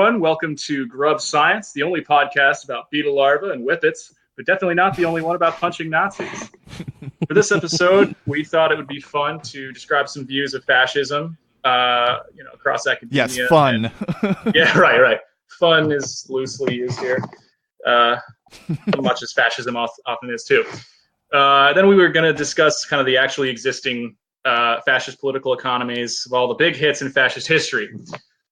everyone. Welcome to Grub Science, the only podcast about beetle larvae and whippets, but definitely not the only one about punching Nazis. For this episode, we thought it would be fun to describe some views of fascism, across academia. Yes, fun. Right. Fun is loosely used here, much as fascism often is too. Then we were going to discuss kind of the actually existing fascist political economies of all the big hits in fascist history.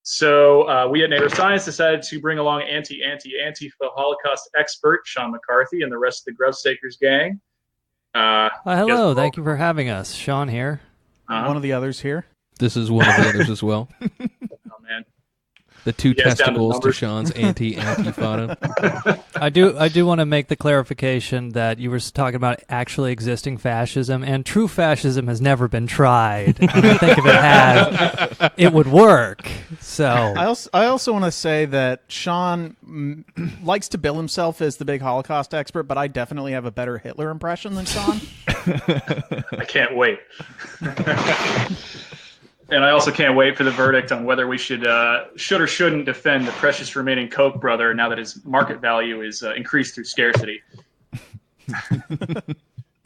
So we at Native Science decided to bring along Antifa Holocaust expert Sean McCarthy and the rest of the Grubstakers gang. Hello, thank you for having us. Sean here. One of the others here. This is one of the others as well. Oh, man. The two testicles to Sean's anti-fana. I do want to make the clarification that you were talking about actually existing fascism, and true fascism has never been tried. And I think if it had, it would work. So I also want to say that Sean likes to bill himself as the big Holocaust expert, but I definitely have a better Hitler impression than Sean. I can't wait. And I also can't wait for the verdict on whether we should or shouldn't defend the precious remaining Koch brother now that his market value is increased through scarcity.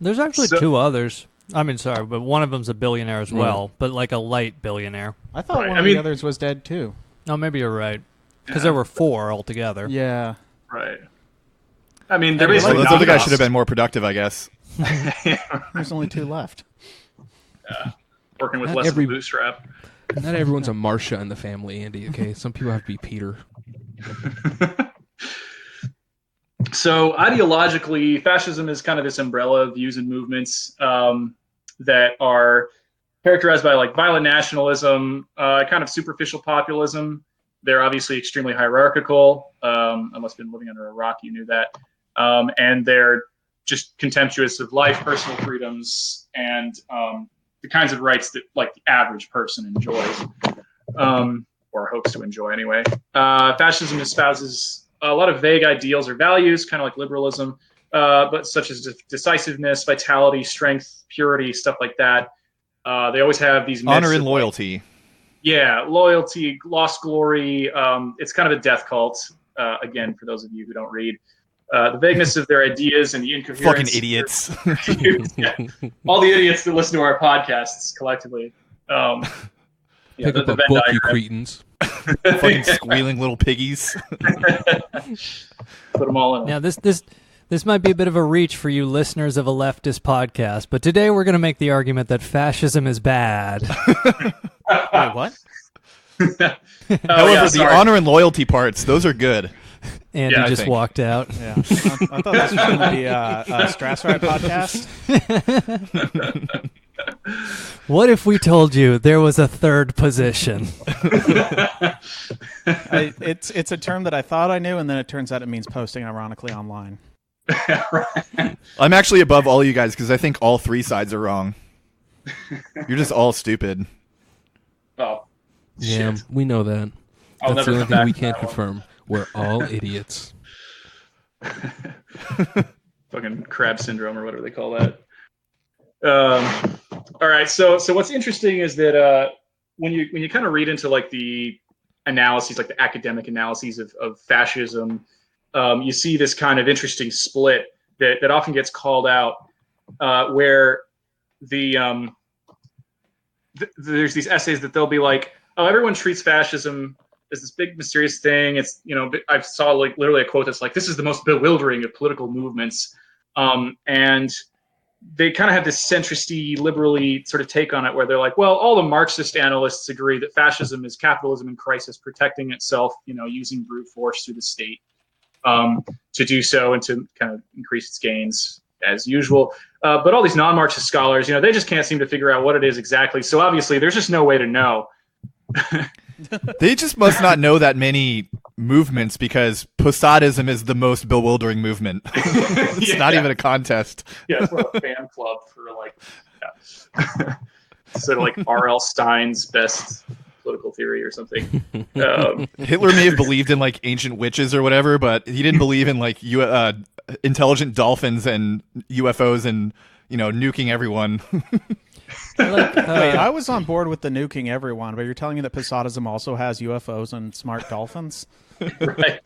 There's actually two others. I mean, sorry, but one of them's a billionaire as well, but like a light billionaire. I thought one of the others was dead too. No, maybe you're right. Because there were four altogether. Yeah. Right. I mean, they're basically those other guys should have been more productive, I guess. There's only two left. Yeah. Working with less of a bootstrap. Not everyone's a Marcia in the family, Andy, okay? Some people have to be Peter. So ideologically, fascism is kind of this umbrella of views and movements that are characterized by like violent nationalism, kind of superficial populism. They're obviously extremely hierarchical. Unless you've been living under a rock, you knew that. And they're just contemptuous of life, personal freedoms, and the kinds of rights that like the average person enjoys, or hopes to enjoy anyway. Fascism espouses a lot of vague ideals or values, kind of like liberalism, but such as decisiveness, vitality, strength, purity, stuff like that. They always have these myths honor and of, loyalty. Like, yeah, loyalty, lost glory. It's kind of a death cult. Again, for those of you who don't read. The vagueness of their ideas and the incoherence. Fucking idiots. Yeah. All the idiots that listen to our podcasts collectively. Pick up a book, diagram. You cretins. Fucking squealing little piggies. Put them all in. Now, this might be a bit of a reach for you listeners of a leftist podcast, but today we're going to make the argument that fascism is bad. Wait, what? However, the honor and loyalty parts, those are good. Andy just walked out. Yeah, I thought this was going to be a Strassride podcast. What if we told you there was a third position? It's a term that I thought I knew, and then it turns out it means posting ironically online. I'm actually above all you guys because I think all three sides are wrong. You're just all stupid. Oh, yeah, shit. We know that. I'll That's never the only come thing back we to can't that one. confirm. We're all idiots. Fucking crab syndrome or whatever they call that. All right, so what's interesting is that when you kind of read into like the analyses, like the academic analyses of fascism, you see this kind of interesting split that often gets called out, where there's these essays that they'll be like, oh, everyone treats fascism as this big mysterious thing. It's, I saw like literally a quote that's like, this is the most bewildering of political movements. And they kind of have this centristy, liberally sort of take on it where they're like, well, all the Marxist analysts agree that fascism is capitalism in crisis, protecting itself, using brute force through the state to do so and to kind of increase its gains as usual. But all these non-Marxist scholars, they just can't seem to figure out what it is exactly. So obviously there's just no way to know. They just must not know that many movements because Posadism is the most bewildering movement. It's not even a contest. Yeah, it's like a fan club for like, sort of like R.L. Stein's best political theory or something. Hitler may have believed in like ancient witches or whatever, but he didn't believe in like intelligent dolphins and UFOs and nuking everyone. Like, Wait, I was on board with the nuking everyone, but you're telling me that Posadism also has UFOs and smart dolphins? Right.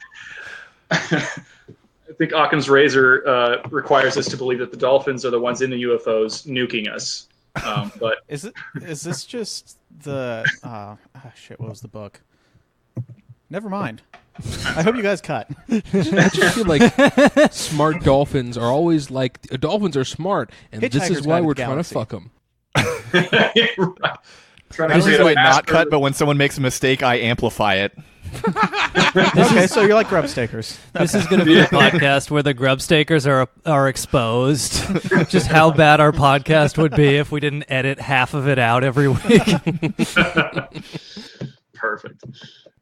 I think Occam's razor requires us to believe that the dolphins are the ones in the UFOs nuking us. But Is this just the shit? What was the book? Never mind. I hope you guys cut. I just feel like smart dolphins are always like dolphins are smart, and this Hitchhiker's is why Guide to we're the trying to Galaxy. fuck them. right. Trying to This create is a why not master- cut, but when someone makes a mistake, I amplify it. Okay, so you're like Grubstakers. this is going to be a podcast where the Grubstakers are exposed. Just how bad our podcast would be if we didn't edit half of it out every week. Perfect.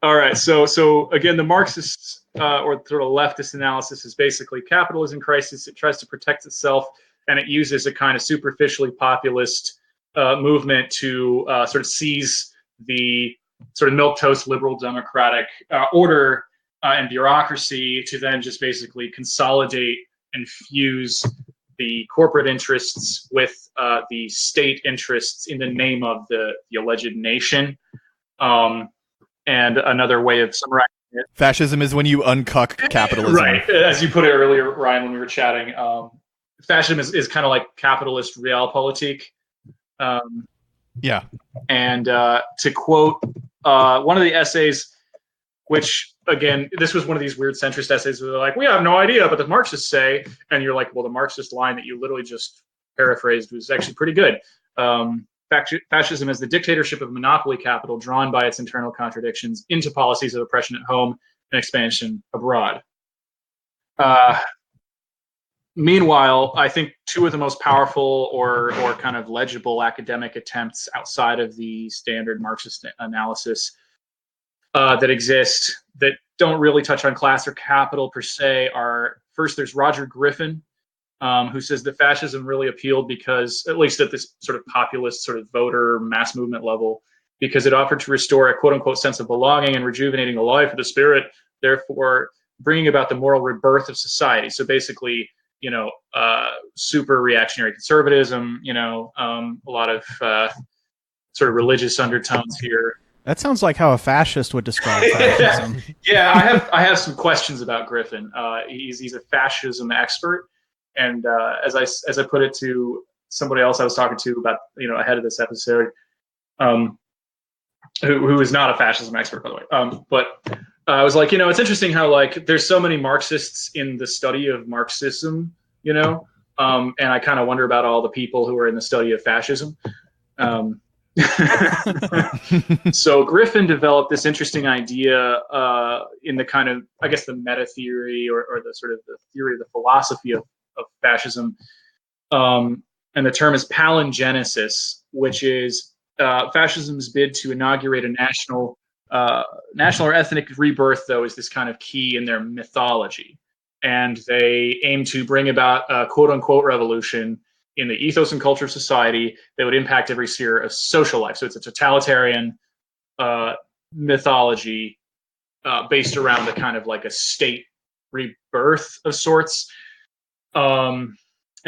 All right. So again, the Marxist or sort of leftist analysis is basically capitalism crisis. It tries to protect itself, and it uses a kind of superficially populist movement to sort of seize the sort of milquetoast liberal democratic order and bureaucracy to then just basically consolidate and fuse the corporate interests with the state interests in the name of the alleged nation. And another way of summarizing it. Fascism is when you uncuck capitalism. Right. As you put it earlier, Ryan, when we were chatting, fascism is kind of like capitalist realpolitik. Yeah. And to quote one of the essays, which, again, this was one of these weird centrist essays where they're like, we have no idea, but the Marxists say, and you're like, well, the Marxist line that you literally just paraphrased was actually pretty good. Fascism is the dictatorship of monopoly capital drawn by its internal contradictions into policies of oppression at home and expansion abroad. Meanwhile, I think two of the most powerful or kind of legible academic attempts outside of the standard Marxist analysis that exist that don't really touch on class or capital per se are, first, there's Roger Griffin, who says that fascism really appealed because, at least at this sort of populist sort of voter mass movement level, because it offered to restore a quote-unquote sense of belonging and rejuvenating the life of the spirit, therefore bringing about the moral rebirth of society. So basically, super reactionary conservatism, a lot of sort of religious undertones here. That sounds like how a fascist would describe fascism. Yeah, I have some questions about Griffin. He's a fascism expert. And as I put it to somebody else I was talking to about, ahead of this episode, who is not a fascism expert, by the way. But I was like, it's interesting how like there's so many Marxists in the study of Marxism, and I kind of wonder about all the people who are in the study of fascism. So Griffin developed this interesting idea in the kind of, I guess, the meta theory or the sort of the theory of the philosophy of fascism, and the term is palingenesis, which is fascism's bid to inaugurate a national or ethnic rebirth, though, is this kind of key in their mythology, and they aim to bring about a quote-unquote revolution in the ethos and culture of society that would impact every sphere of social life. So it's a totalitarian mythology based around a kind of like a state rebirth of sorts. And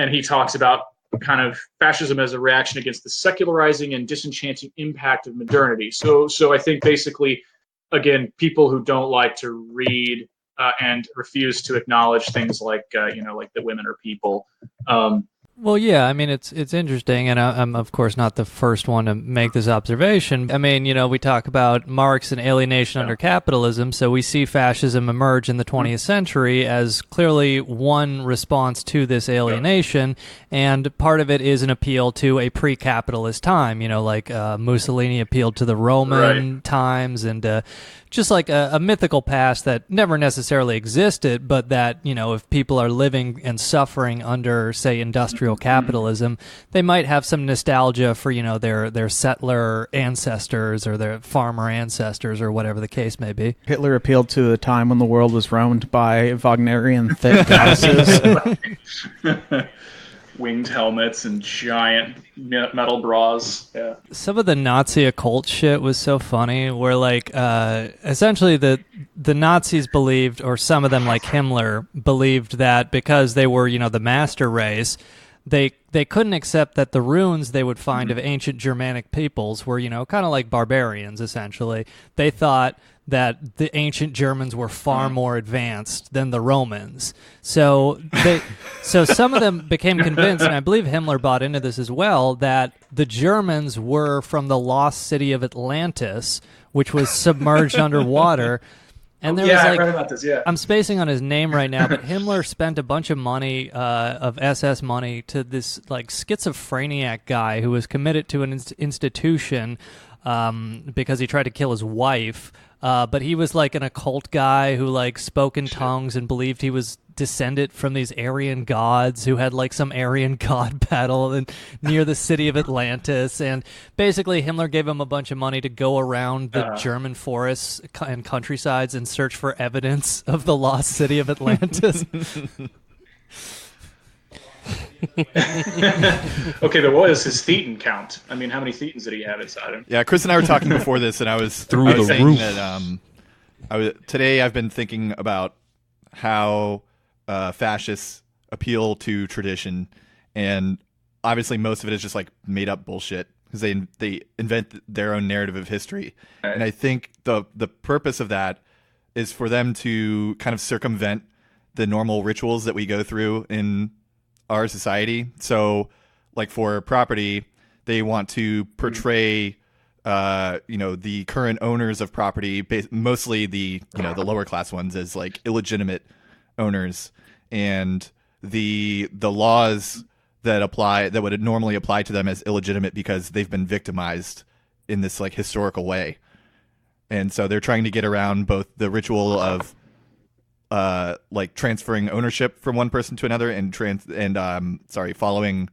he talks about kind of fascism as a reaction against the secularizing and disenchanting impact of modernity. So I think basically, again, people who don't like to read and refuse to acknowledge things like like that women are people. Well, yeah, I mean, it's interesting, and I'm, of course, not the first one to make this observation. I mean, we talk about Marx and alienation under capitalism, so we see fascism emerge in the 20th century as clearly one response to this alienation, and part of it is an appeal to a pre-capitalist time, like Mussolini appealed to the Roman times, and just like a mythical past that never necessarily existed, but that, if people are living and suffering under, say, industrial capitalism, they might have some nostalgia for, their settler ancestors or their farmer ancestors or whatever the case may be. Hitler appealed to the time when the world was roamed by Wagnerian thick goddesses. Winged helmets and giant metal bras. Yeah. Some of the Nazi occult shit was so funny, where like essentially the Nazis believed, or some of them like Himmler believed, that because they were the master race, they couldn't accept that the runes they would find of ancient Germanic peoples were, kind of like barbarians, essentially. They thought that the ancient Germans were far more advanced than the Romans. So some of them became convinced, and I believe Himmler bought into this as well, that the Germans were from the lost city of Atlantis, which was submerged underwater. And there was I read about this, I'm spacing on his name right now, but Himmler spent a bunch of money, of SS money, to this schizophrenic guy who was committed to an institution because he tried to kill his wife. But he was an occult guy who spoke in tongues and believed he was descended from these Aryan gods who had some Aryan god battle near the city of Atlantis. And basically Himmler gave him a bunch of money to go around the German forests and countrysides and search for evidence of the lost city of Atlantis. Okay, but what is his thetan count? I mean, how many thetans did he have inside him? Yeah, Kris and I were talking before this, and I was saying roof. That today I've been thinking about how fascists appeal to tradition, and obviously most of it is just made up bullshit because they invent their own narrative of history. Right. And I think the purpose of that is for them to kind of circumvent the normal rituals that we go through in our society. So for property, they want to portray the current owners of property, mostly the lower class ones, as illegitimate owners, and the laws that would normally apply to them as illegitimate because they've been victimized in this historical way. And so they're trying to get around both the ritual of transferring ownership from one person to another and following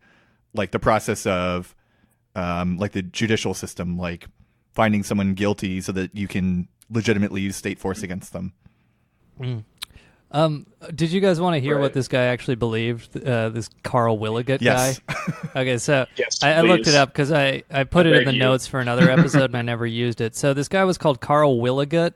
the process of the judicial system, finding someone guilty so that you can legitimately use state force against them. Did you guys want to hear what this guy actually believed? This Carl Willigut guy? Okay, so yes, I looked it up because I put it in the notes for another episode and I never used it. So this guy was called Carl Willigut.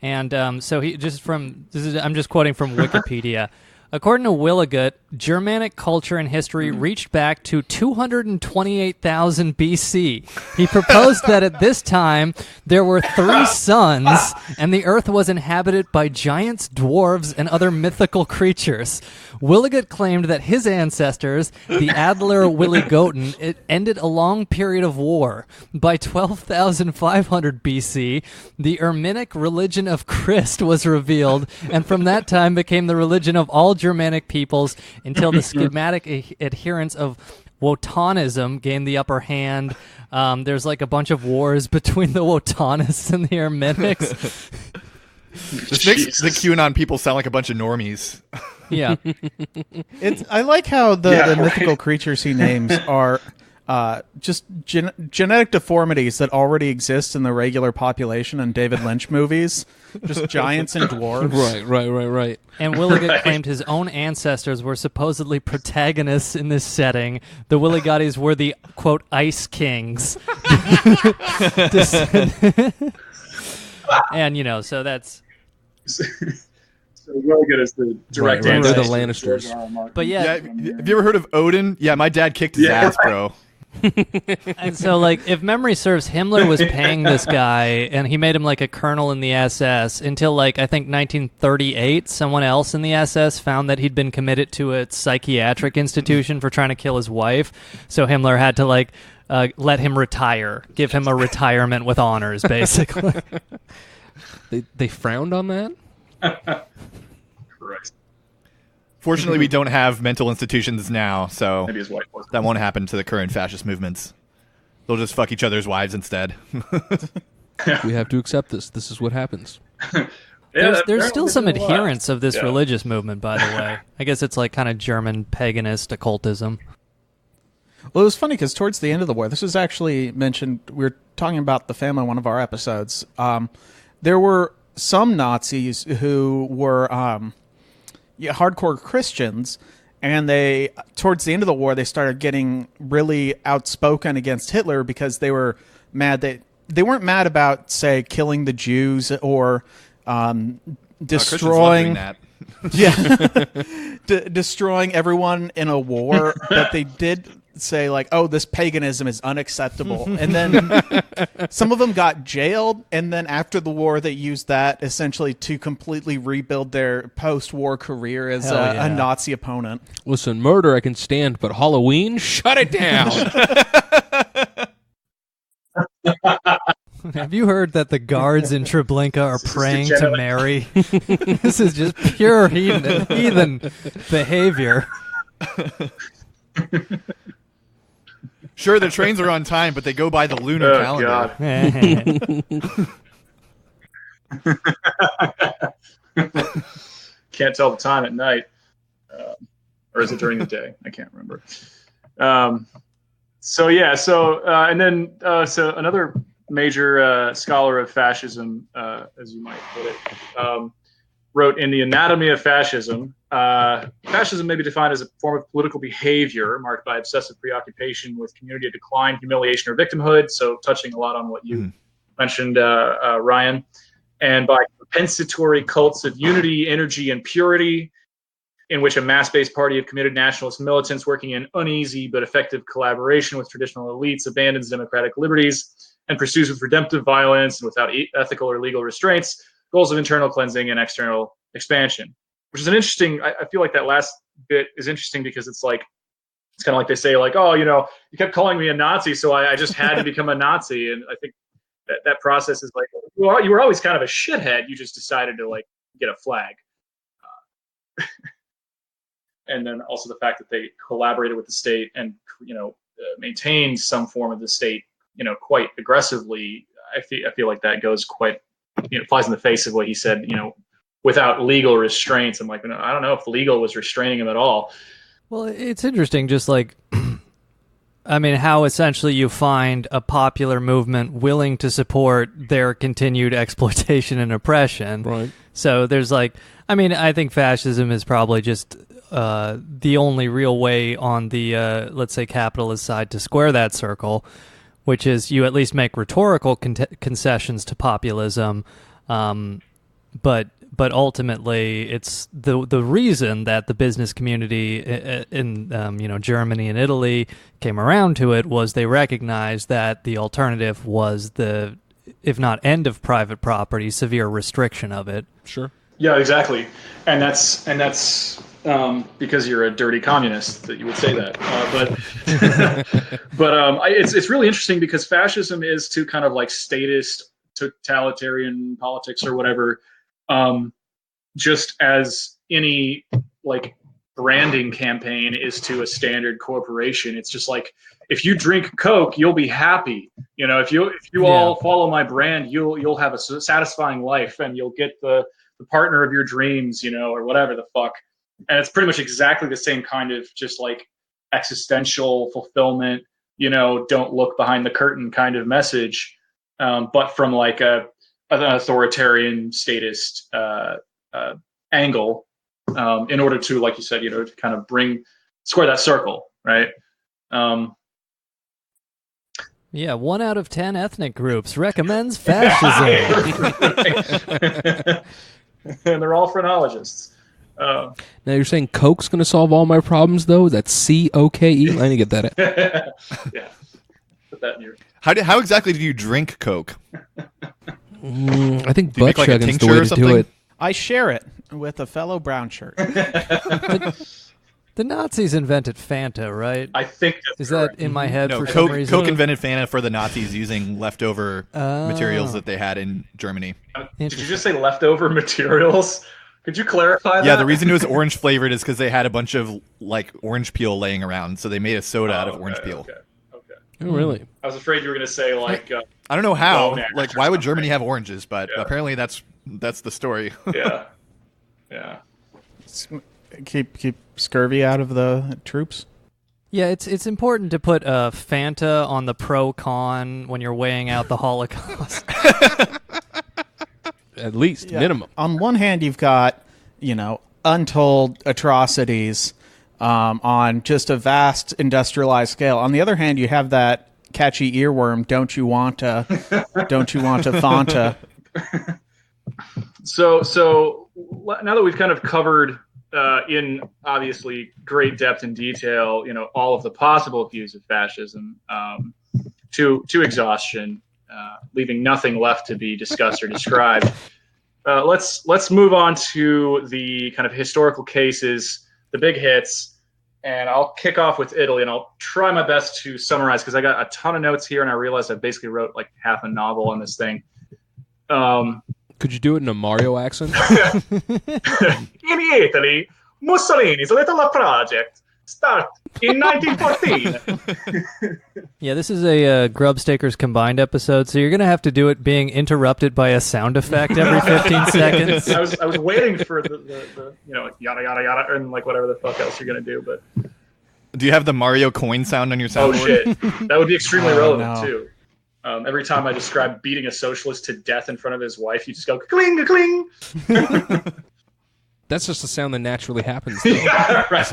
And so I'm just quoting from Wikipedia. According to Willigut, Germanic culture and history reached back to 228,000 BC. He proposed that at this time there were 3 suns and the earth was inhabited by giants, dwarves, and other mythical creatures. Willigut claimed that his ancestors, the Adler Willigoten, it ended a long period of war. By 12,500 BC, the Erminic religion of Kris was revealed, and from that time became the religion of all Germanic peoples until the schematic adherents of Wotanism gained the upper hand. There's a bunch of wars between the Wotanists and the Erminics. This makes the QAnon people sound like a bunch of normies. Yeah. I like how the mythical creatures he names are just genetic deformities that already exist in the regular population in David Lynch movies. Just giants and dwarves. Right. And Willigut claimed his own ancestors were supposedly protagonists in this setting. The Willigottis were the, quote, Ice Kings. And, so that's... So Willigut is the direct answer. answer. The Lannisters. But yeah. Have you ever heard of Odin? Yeah, my dad kicked his ass, bro. And so, if memory serves, Himmler was paying this guy, and he made him a colonel in the SS until, I think 1938, someone else in the SS found that he'd been committed to a psychiatric institution for trying to kill his wife. So Himmler had to, let him retire, give him a retirement with honors, basically. They frowned on that? Correct. Fortunately, we don't have mental institutions now, so Maybe his wife was. that won't happen to the current fascist movements. They'll just fuck each other's wives instead. We have to accept this. This is what happens. There's still some adherents of this religious movement, by the way. I guess it's kind of German paganist occultism. Well, it was funny because towards the end of the war, this was actually mentioned, we were talking about the family in one of our episodes. There were some Nazis who were hardcore Christians, and they, towards the end of the war, they started getting really outspoken against Hitler because they were mad that they weren't mad about, say, killing the Jews or destroying. Yeah, destroying everyone in a war, but they did say like, "Oh, this paganism is unacceptable," and then some of them got jailed, and then after the war, they used that essentially to completely rebuild their post-war career as a Nazi opponent. Listen, murder I can stand, but Halloween, shut it down. Have you heard that the guards in Treblinka are praying to Mary? This is just pure heathen behavior. Sure, the trains are on time, but they go by the lunar calendar. Can't tell the time at night. Or is it during the day? I can't remember. So another major scholar of fascism, as you might put it, wrote in The Anatomy of Fascism, fascism may be defined as a form of political behavior marked by obsessive preoccupation with community decline, humiliation, or victimhood. So touching a lot on what you mentioned, Ryan, and by compensatory cults of unity, energy, and purity, in which a mass-based party of committed nationalist militants working in uneasy but effective collaboration with traditional elites abandons democratic liberties and pursues with redemptive violence and without ethical or legal restraints goals of internal cleansing and external expansion. Which is an interesting, I feel like that last bit is interesting because it's kind of like they say, like, oh, you kept calling me a Nazi, so I just had to become a Nazi. And I think that process is like, you were always kind of a shithead. You just decided to get a flag. And then also the fact that they collaborated with the state and maintained some form of the state quite aggressively. I feel like that goes quite flies in the face of what he said, without legal restraints. I'm like, I don't know if legal was restraining him at all. Well, it's interesting, just how essentially you find a popular movement willing to support their continued exploitation and oppression. Right. So there's I think fascism is probably just the only real way on the, let's say, capitalist side to square that circle, which is you at least make rhetorical concessions to populism, but ultimately it's the reason that the business community in Germany and Italy came around to it was they recognized that the alternative was the, if not end of private property, severe restriction of it. Sure. Yeah, exactly, and that's because you're a dirty communist that you would say that. It's really interesting because fascism is to kind of statist, totalitarian politics or whatever, just as any branding campaign is to a standard corporation. It's just if you drink Coke, you'll be happy. If you all follow my brand, you'll have a satisfying life and you'll get the partner of your dreams, or whatever the fuck. And it's pretty much exactly the same kind of just existential fulfillment, don't look behind the curtain kind of message, but from an authoritarian statist angle, in order to, like you said, to kind of square that circle, right? Yeah, 1 out of 10 ethnic groups recommends fascism. And they're all phrenologists. Now you're saying Coke's going to solve all my problems, though? That's COKE? I need to get that. Yeah. Put that in your... How exactly do you drink Coke? I think butt chugging's the way to do it. I share it with a fellow brown shirt. The Nazis invented Fanta, right? I think is that in my head for Coke, some reason? Coke invented Fanta for the Nazis using leftover materials that they had in Germany. Did you just say leftover materials? Could you clarify that? Yeah, the reason it was orange flavored is because they had a bunch of orange peel laying around, so they made a soda out of orange peel. Okay. Oh, really? I was afraid you were going to say I don't know how. Why would Germany something. have oranges? But apparently that's the story. Yeah. Keep scurvy out of the troops. Yeah, it's important to put Fanta on the pro-con when you're weighing out the Holocaust. At least, minimum. On one hand, you've got, untold atrocities on just a vast industrialized scale. On the other hand, you have that catchy earworm, don't you want to Fanta? So now that we've kind of covered in obviously great depth and detail, all of the possible views of fascism to exhaustion, leaving nothing left to be discussed or described. Let's move on to the kind of historical cases, the big hits, and I'll kick off with Italy, and I'll try my best to summarize because I got a ton of notes here, and I realized I basically wrote like half a novel on this thing. Could you do it in a Mario accent? In Italy, Mussolini's little project start in 1914. Yeah, this is a Grubstakers combined episode, so you're going to have to do it being interrupted by a sound effect every 15 seconds. I was waiting for the like yada yada yada and like whatever the fuck else you're going to do, but do you have the Mario coin sound on your soundboard? Oh shit, that would be extremely relevant too. Every time I describe beating a socialist to death in front of his wife, you just go cling cling. That's just the sound that naturally happens. Yeah, right,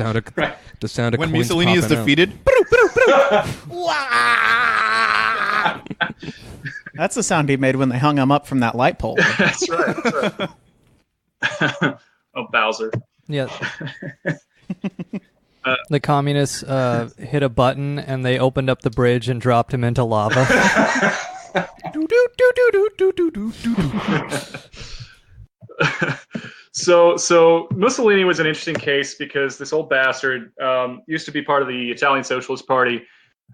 the sound of when coins Mussolini is defeated. That's the sound he made when they hung him up from that light pole. That's right. Oh, Bowser. Yeah. The communists hit a button and they opened up the bridge and dropped him into lava. So Mussolini was an interesting case because this old bastard used to be part of the Italian Socialist Party,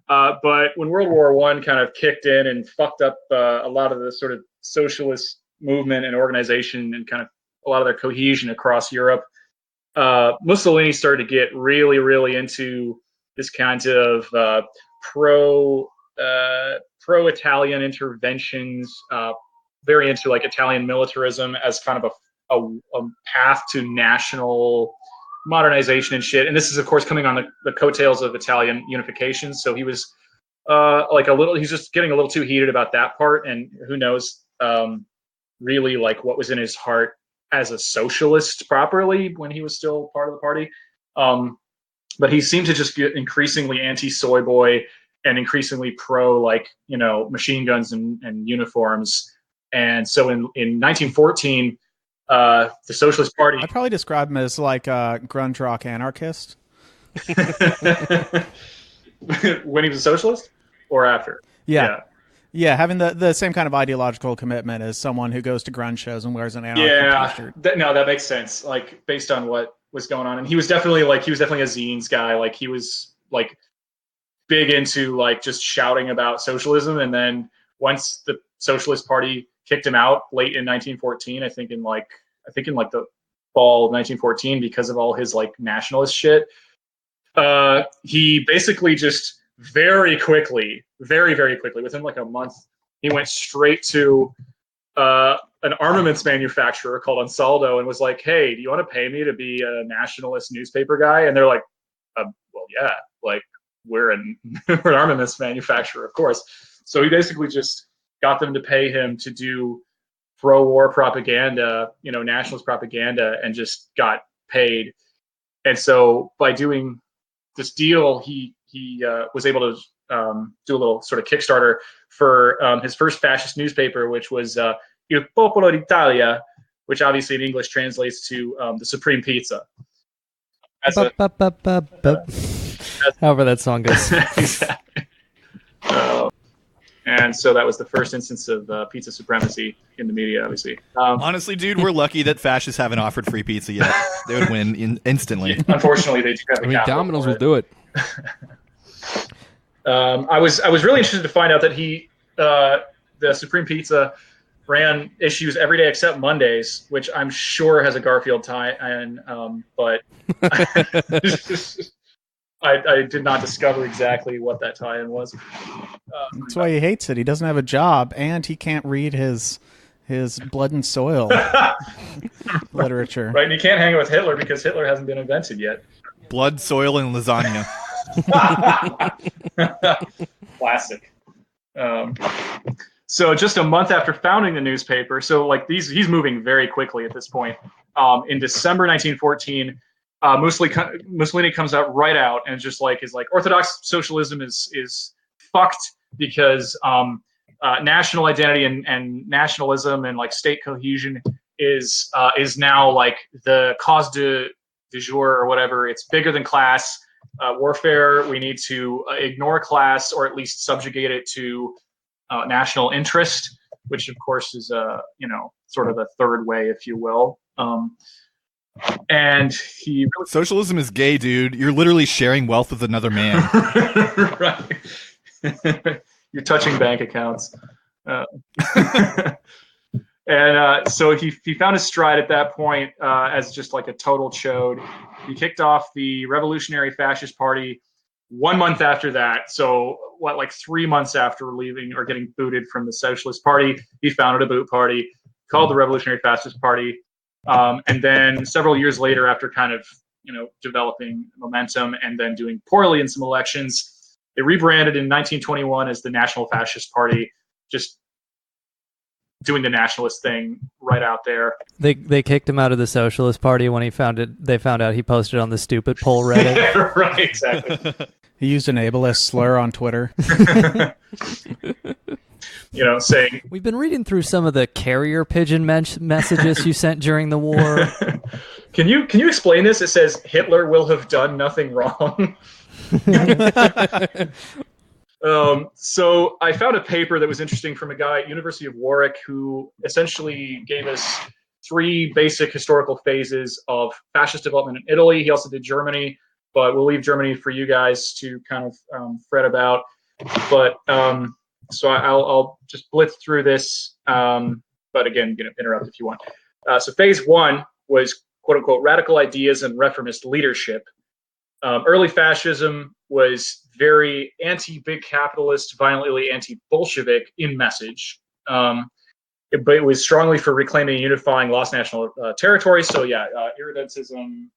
but when World War I kind of kicked in and fucked up a lot of the sort of socialist movement and organization and kind of a lot of their cohesion across Europe, Mussolini started to get really, really into this kind of pro-Italian interventions, very into like Italian militarism as kind of a path to national modernization and shit. And this is, of course, coming on the coattails of Italian unification. So he was he's just getting a little too heated about that part. And who knows really like what was in his heart as a socialist properly when he was still part of the party. But he seemed to just get increasingly anti-soy boy and increasingly pro machine guns and uniforms. And so in 1914, the Socialist Party. I'd probably describe him as like a grunge rock anarchist. When he was a socialist or after? Yeah, having the same kind of ideological commitment as someone who goes to grunge shows and wears an anarchist t-shirt. That makes sense. Like based on what was going on, and he was definitely a zines guy. Like he was like big into like just shouting about socialism, and then once the Socialist Party kicked him out late in 1914, I think in the fall of 1914, because of all his like nationalist shit. He basically just very quickly, within like a month, he went straight to an armaments manufacturer called Ansaldo and was like, "Hey, do you want to pay me to be a nationalist newspaper guy?" And they're like, "Well, yeah, like we're an armaments manufacturer, of course." So he basically just got them to pay him to do pro-war propaganda, nationalist propaganda, and just got paid. And so by doing this deal, he was able to do a little sort of Kickstarter for his first fascist newspaper, which was Il Popolo d'Italia, which obviously in English translates to the Supreme Pizza. However that song goes. Exactly. And so that was the first instance of pizza supremacy in the media, obviously. Honestly, dude, we're lucky that fascists haven't offered free pizza yet. They would win instantly. Unfortunately, they do have the capital. Domino's will do it. I was really interested to find out that the Supreme Pizza ran issues every day except Mondays, which I'm sure has a Garfield tie-in, but I did not discover exactly what that tie-in was. That's why he hates it. He doesn't have a job, and he can't read his blood and soil literature. Right, and he can't hang out with Hitler because Hitler hasn't been invented yet. Blood, soil, and lasagna. Classic. So just a month after founding the newspaper, so like he's moving very quickly at this point. In December 1914, Mussolini comes out and just is like Orthodox socialism is fucked because national identity and nationalism and like state cohesion is now like the cause du jour or whatever. It's bigger than class warfare. We need to ignore class, or at least subjugate it to national interest, which of course is sort of a third way, if you will. And he socialism is gay, dude. You're literally sharing wealth with another man. Right. You're touching bank accounts. And so he found his stride at that point as just like a total chode. He kicked off the Revolutionary Fascist Party 1 month after that. So like 3 months after leaving or getting booted from the Socialist Party, he founded a boot party called the Revolutionary Fascist Party. And then several years later, after kind of developing momentum and then doing poorly in some elections, they rebranded in 1921 as the National Fascist Party, just doing the nationalist thing right out there. They kicked him out of the Socialist Party when they found out he posted on the stupid poll Reddit. Right, exactly. He used an ableist slur on Twitter. Saying, we've been reading through some of the carrier pigeon messages you sent during the war. Can you explain this? It says Hitler will have done nothing wrong. So I found a paper that was interesting from a guy at University of Warwick who essentially gave us 3 basic historical phases of fascist development in Italy. He also did Germany, but we'll leave Germany for you guys to kind of fret about. But so I'll just blitz through this. But again, interrupt if you want. So phase 1 was quote unquote radical ideas and reformist leadership. Early fascism was very anti-big capitalist, violently anti-Bolshevik in message. But it was strongly for reclaiming and unifying lost national territories. So irredentism,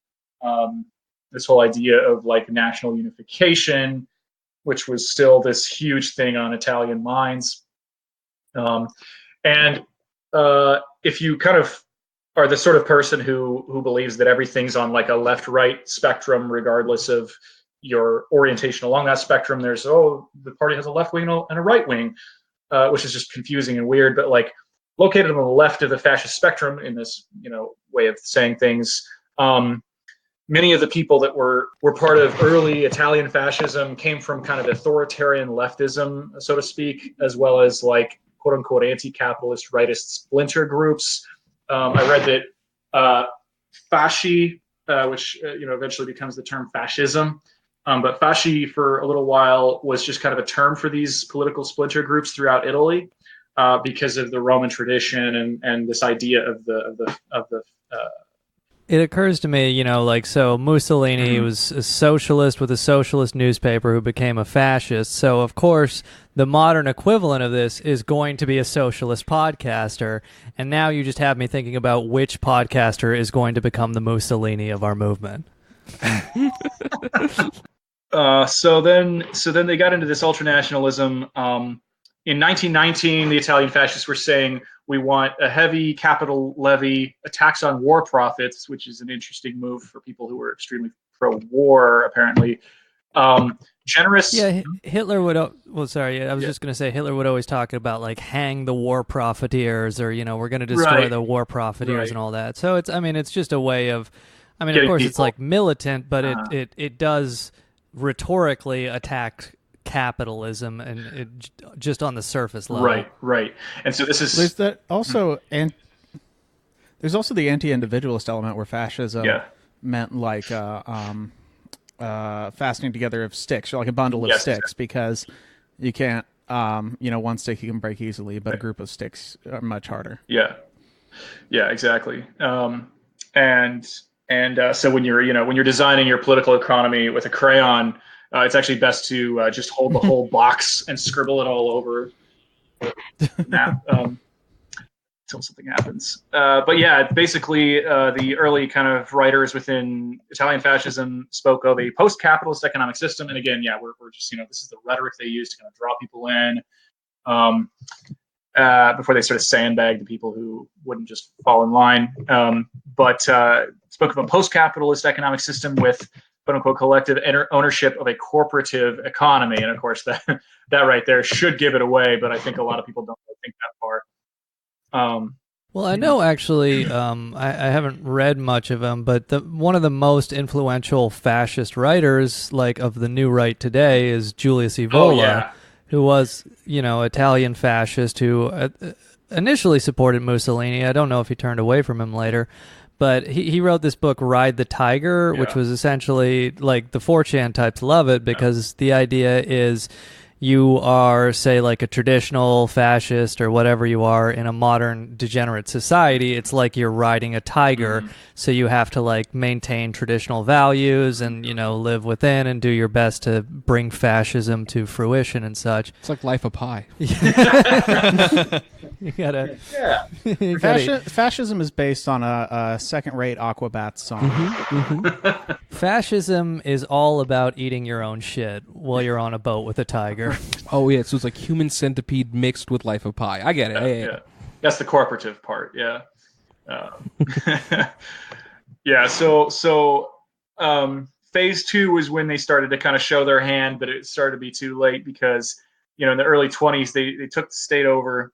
this whole idea of like national unification, which was still this huge thing on Italian minds. And if you kind of are the sort of person who believes that everything's on like a left-right spectrum, regardless of your orientation along that spectrum, there's, the party has a left wing and a right wing, which is just confusing and weird. But like located on the left of the fascist spectrum in this, way of saying things, many of the people that were part of early Italian fascism came from kind of authoritarian leftism, so to speak, as well as like quote unquote anti-capitalist rightist splinter groups. I read that fasci, which eventually becomes the term fascism, but fasci for a little while was just kind of a term for these political splinter groups throughout Italy because of the Roman tradition and this idea of the It occurs to me, so Mussolini was a socialist with a socialist newspaper who became a fascist. So, of course, the modern equivalent of this is going to be a socialist podcaster. And now you just have me thinking about which podcaster is going to become the Mussolini of our movement. So then they got into this ultranationalism. In 1919, the Italian fascists were saying, we want a heavy capital levy, a tax on war profits, which is an interesting move for people who were extremely pro-war, apparently. Generous. Yeah, Hitler would. I was just going to say Hitler would always talk about like hang the war profiteers, or we're going to destroy the war profiteers and all that. So it's just a way of, of course it's like militant, but it does rhetorically attack capitalism and it just on the surface level. Right. And so this is there's that also, and there's also the anti-individualist element where fascism meant like fastening together of sticks, or like a bundle of sticks, because you can't one stick you can break easily, but a group of sticks are much harder. Yeah, exactly. And so when you're designing your political economy with a crayon, it's actually best to just hold the whole box and scribble it all over until something happens. But yeah, basically the early kind of writers within Italian fascism spoke of a post-capitalist economic system. And again, we're just, this is the rhetoric they use to kind of draw people in before they sort of sandbag the people who wouldn't just fall in line. But spoke of a post-capitalist economic system with quote-unquote collective ownership of a corporative economy. And of course, that right there should give it away, but I think a lot of people don't think that far. Well, I know actually, I haven't read much of him, but one of the most influential fascist writers, like of the new right today, is Julius Evola, who was, Italian fascist who initially supported Mussolini. I don't know if he turned away from him later, but he wrote this book, Ride the Tiger, which was essentially like the 4chan types love it because the idea is you are, say, like a traditional fascist or whatever you are in a modern degenerate society. It's like you're riding a tiger, so you have to like maintain traditional values and live within and do your best to bring fascism to fruition and such. It's like Life of Pi. You gotta. Fascism is based on a second-rate Aquabats song. Fascism is all about eating your own shit while you're on a boat with a tiger. Oh yeah, so it's like Human Centipede mixed with Life of Pi. I get it. Yeah. That's the corporative part. Yeah. So phase 2 was when they started to kind of show their hand, but it started to be too late because in the early 20s they took the state over.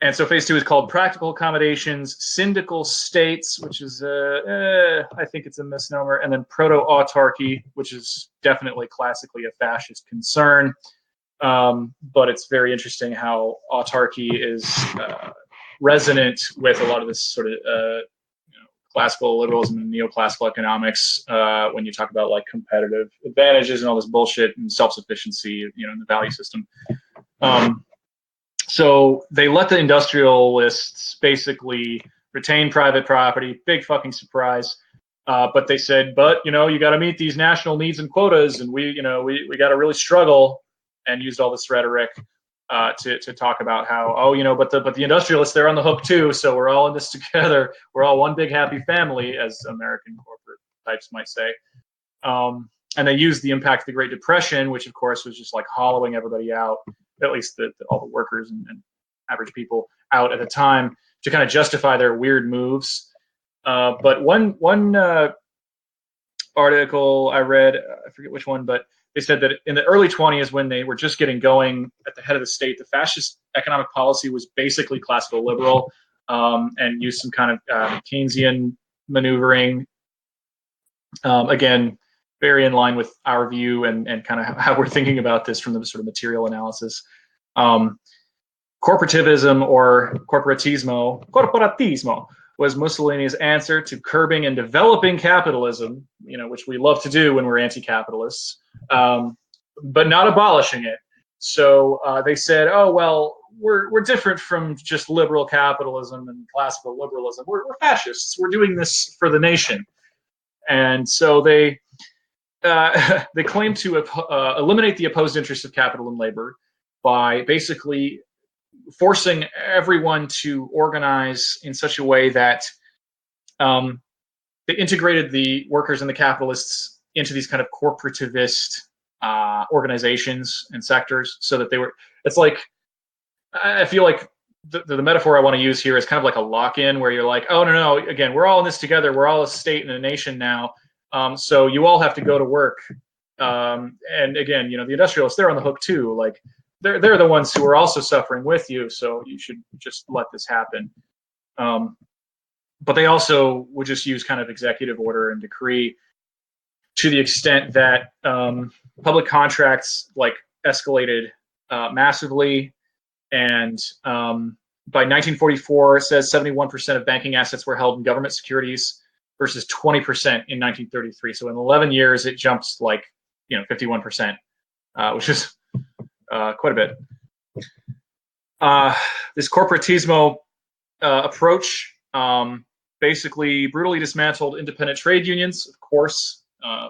And so phase 2 is called practical accommodations, syndical states, which is, I think it's a misnomer, and then proto-autarky, which is definitely classically a fascist concern. But it's very interesting how autarky is resonant with a lot of this sort of classical liberalism and neoclassical economics when you talk about like competitive advantages and all this bullshit and self-sufficiency, in the value system. So they let the industrialists basically retain private property. Big fucking surprise. But they said, you got to meet these national needs and quotas, and we got to really struggle, and used all this rhetoric to talk about how but the industrialists, they're on the hook too. So we're all in this together. We're all one big happy family, as American corporate types might say. And they used the impact of the Great Depression, which of course was just like hollowing everybody out, at least all the workers and average people out at the time, to kind of justify their weird moves. But one article I read, I forget which one, but they said that in the early 20s, when they were just getting going at the head of the state, the fascist economic policy was basically classical liberal and used some kind of Keynesian maneuvering. Again, very in line with our view and kind of how we're thinking about this from the sort of material analysis. Corporativism or corporatismo was Mussolini's answer to curbing and developing capitalism, which we love to do when we're anti-capitalists, but not abolishing it. So they said, oh, well, we're different from just liberal capitalism and classical liberalism. We're fascists. We're doing this for the nation. And so they claim to eliminate the opposed interests of capital and labor by basically forcing everyone to organize in such a way that they integrated the workers and the capitalists into these kind of corporativist organizations and sectors, so that it's like, I feel like the metaphor I want to use here is kind of like a lock-in, where you're like, oh, no, again, we're all in this together. We're all a state and a nation now. So you all have to go to work. And again, the industrialists, they're on the hook too. Like they're the ones who are also suffering with you. So you should just let this happen. But they also would just use kind of executive order and decree to the extent that public contracts like escalated massively. And by 1944, it says 71% of banking assets were held in government securities versus 20% in 1933. So in 11 years, it jumps like 51%, which is quite a bit. This corporatismo approach basically brutally dismantled independent trade unions. Of course,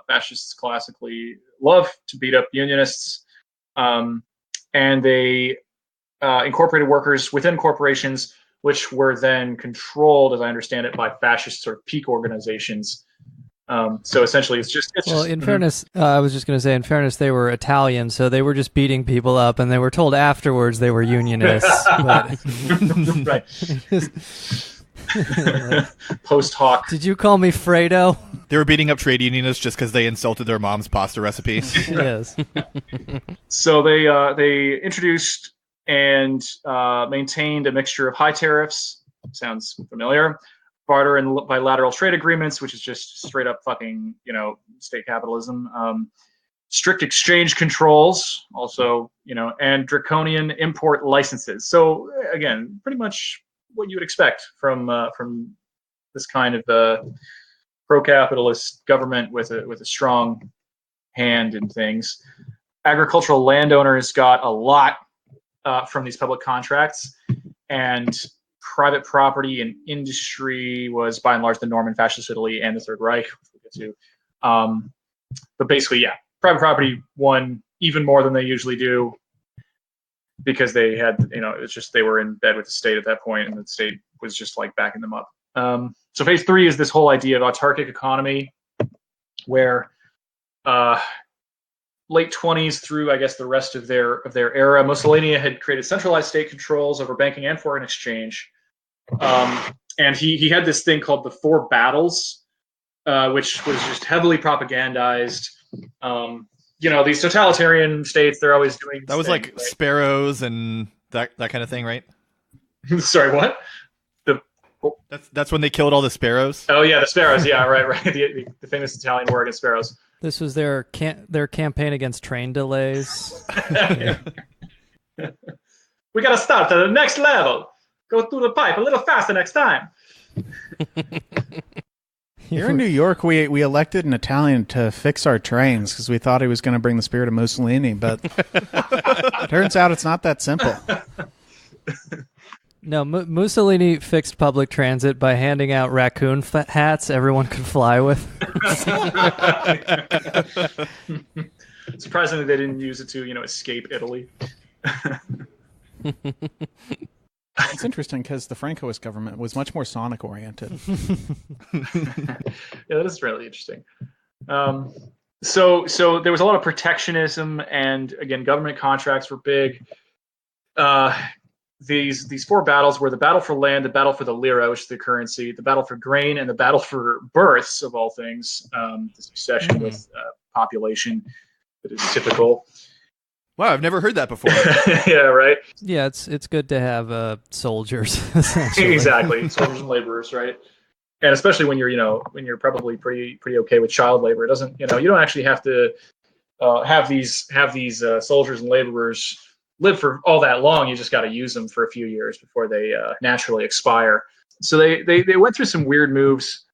fascists classically love to beat up unionists, and they incorporated workers within corporations, which were then controlled, as I understand it, by fascist sort of peak organizations. So essentially, in fairness, I was just going to say, in fairness, they were Italian, so they were just beating people up, and they were told afterwards they were unionists. Right. Post hoc. Did you call me Fredo? They were beating up trade unionists just because they insulted their mom's pasta recipe. Yes. So they introduced and maintained a mixture of high tariffs, sounds familiar, barter and bilateral trade agreements, which is just straight up fucking, state capitalism, strict exchange controls, also, and draconian import licenses. So again, pretty much what you would expect from this kind of pro-capitalist government with a strong hand in things. Agricultural landowners got a lot from these public contracts, and private property and industry was by and large the norm in fascist Italy and the Third Reich, which we'll get to. But basically, yeah, private property won even more than they usually do because they had, it's just they were in bed with the state at that point, and the state was just like backing them up. So phase 3 is this whole idea of autarkic economy, where late 20s through, I guess, the rest of their era, Mussolini had created centralized state controls over banking and foreign exchange. And he had this thing called the Four Battles, which was just heavily propagandized. These totalitarian states, they're always doing that was thing, like right? Sparrows and that kind of thing, right? Sorry, what? That's when they killed all the sparrows. Oh yeah, the sparrows. Yeah, right. The famous Italian war against sparrows. This was their campaign against train delays. We gotta start at the next level. Go through the pipe a little faster next time. Here in New York, we elected an Italian to fix our trains because we thought he was going to bring the spirit of Mussolini, but turns out it's not that simple. No, Mussolini fixed public transit by handing out raccoon hats everyone could fly with. Surprisingly, they didn't use it to, escape Italy. It's interesting because the Francoist government was much more Sonic-oriented. Yeah, that is really interesting. So there was a lot of protectionism, and again, government contracts were big. These four battles were the battle for land, the battle for the lira, which is the currency, the battle for grain, and the battle for births, of all things. This obsession with population that is typical. Wow, I've never heard that before. Yeah, right. Yeah, it's good to have soldiers. Essentially. Exactly, soldiers and laborers, right? And especially when you're probably pretty okay with child labor, it doesn't you don't actually have to have these soldiers and laborers live for all that long. You just got to use them for a few years before they naturally expire. So they went through some weird moves.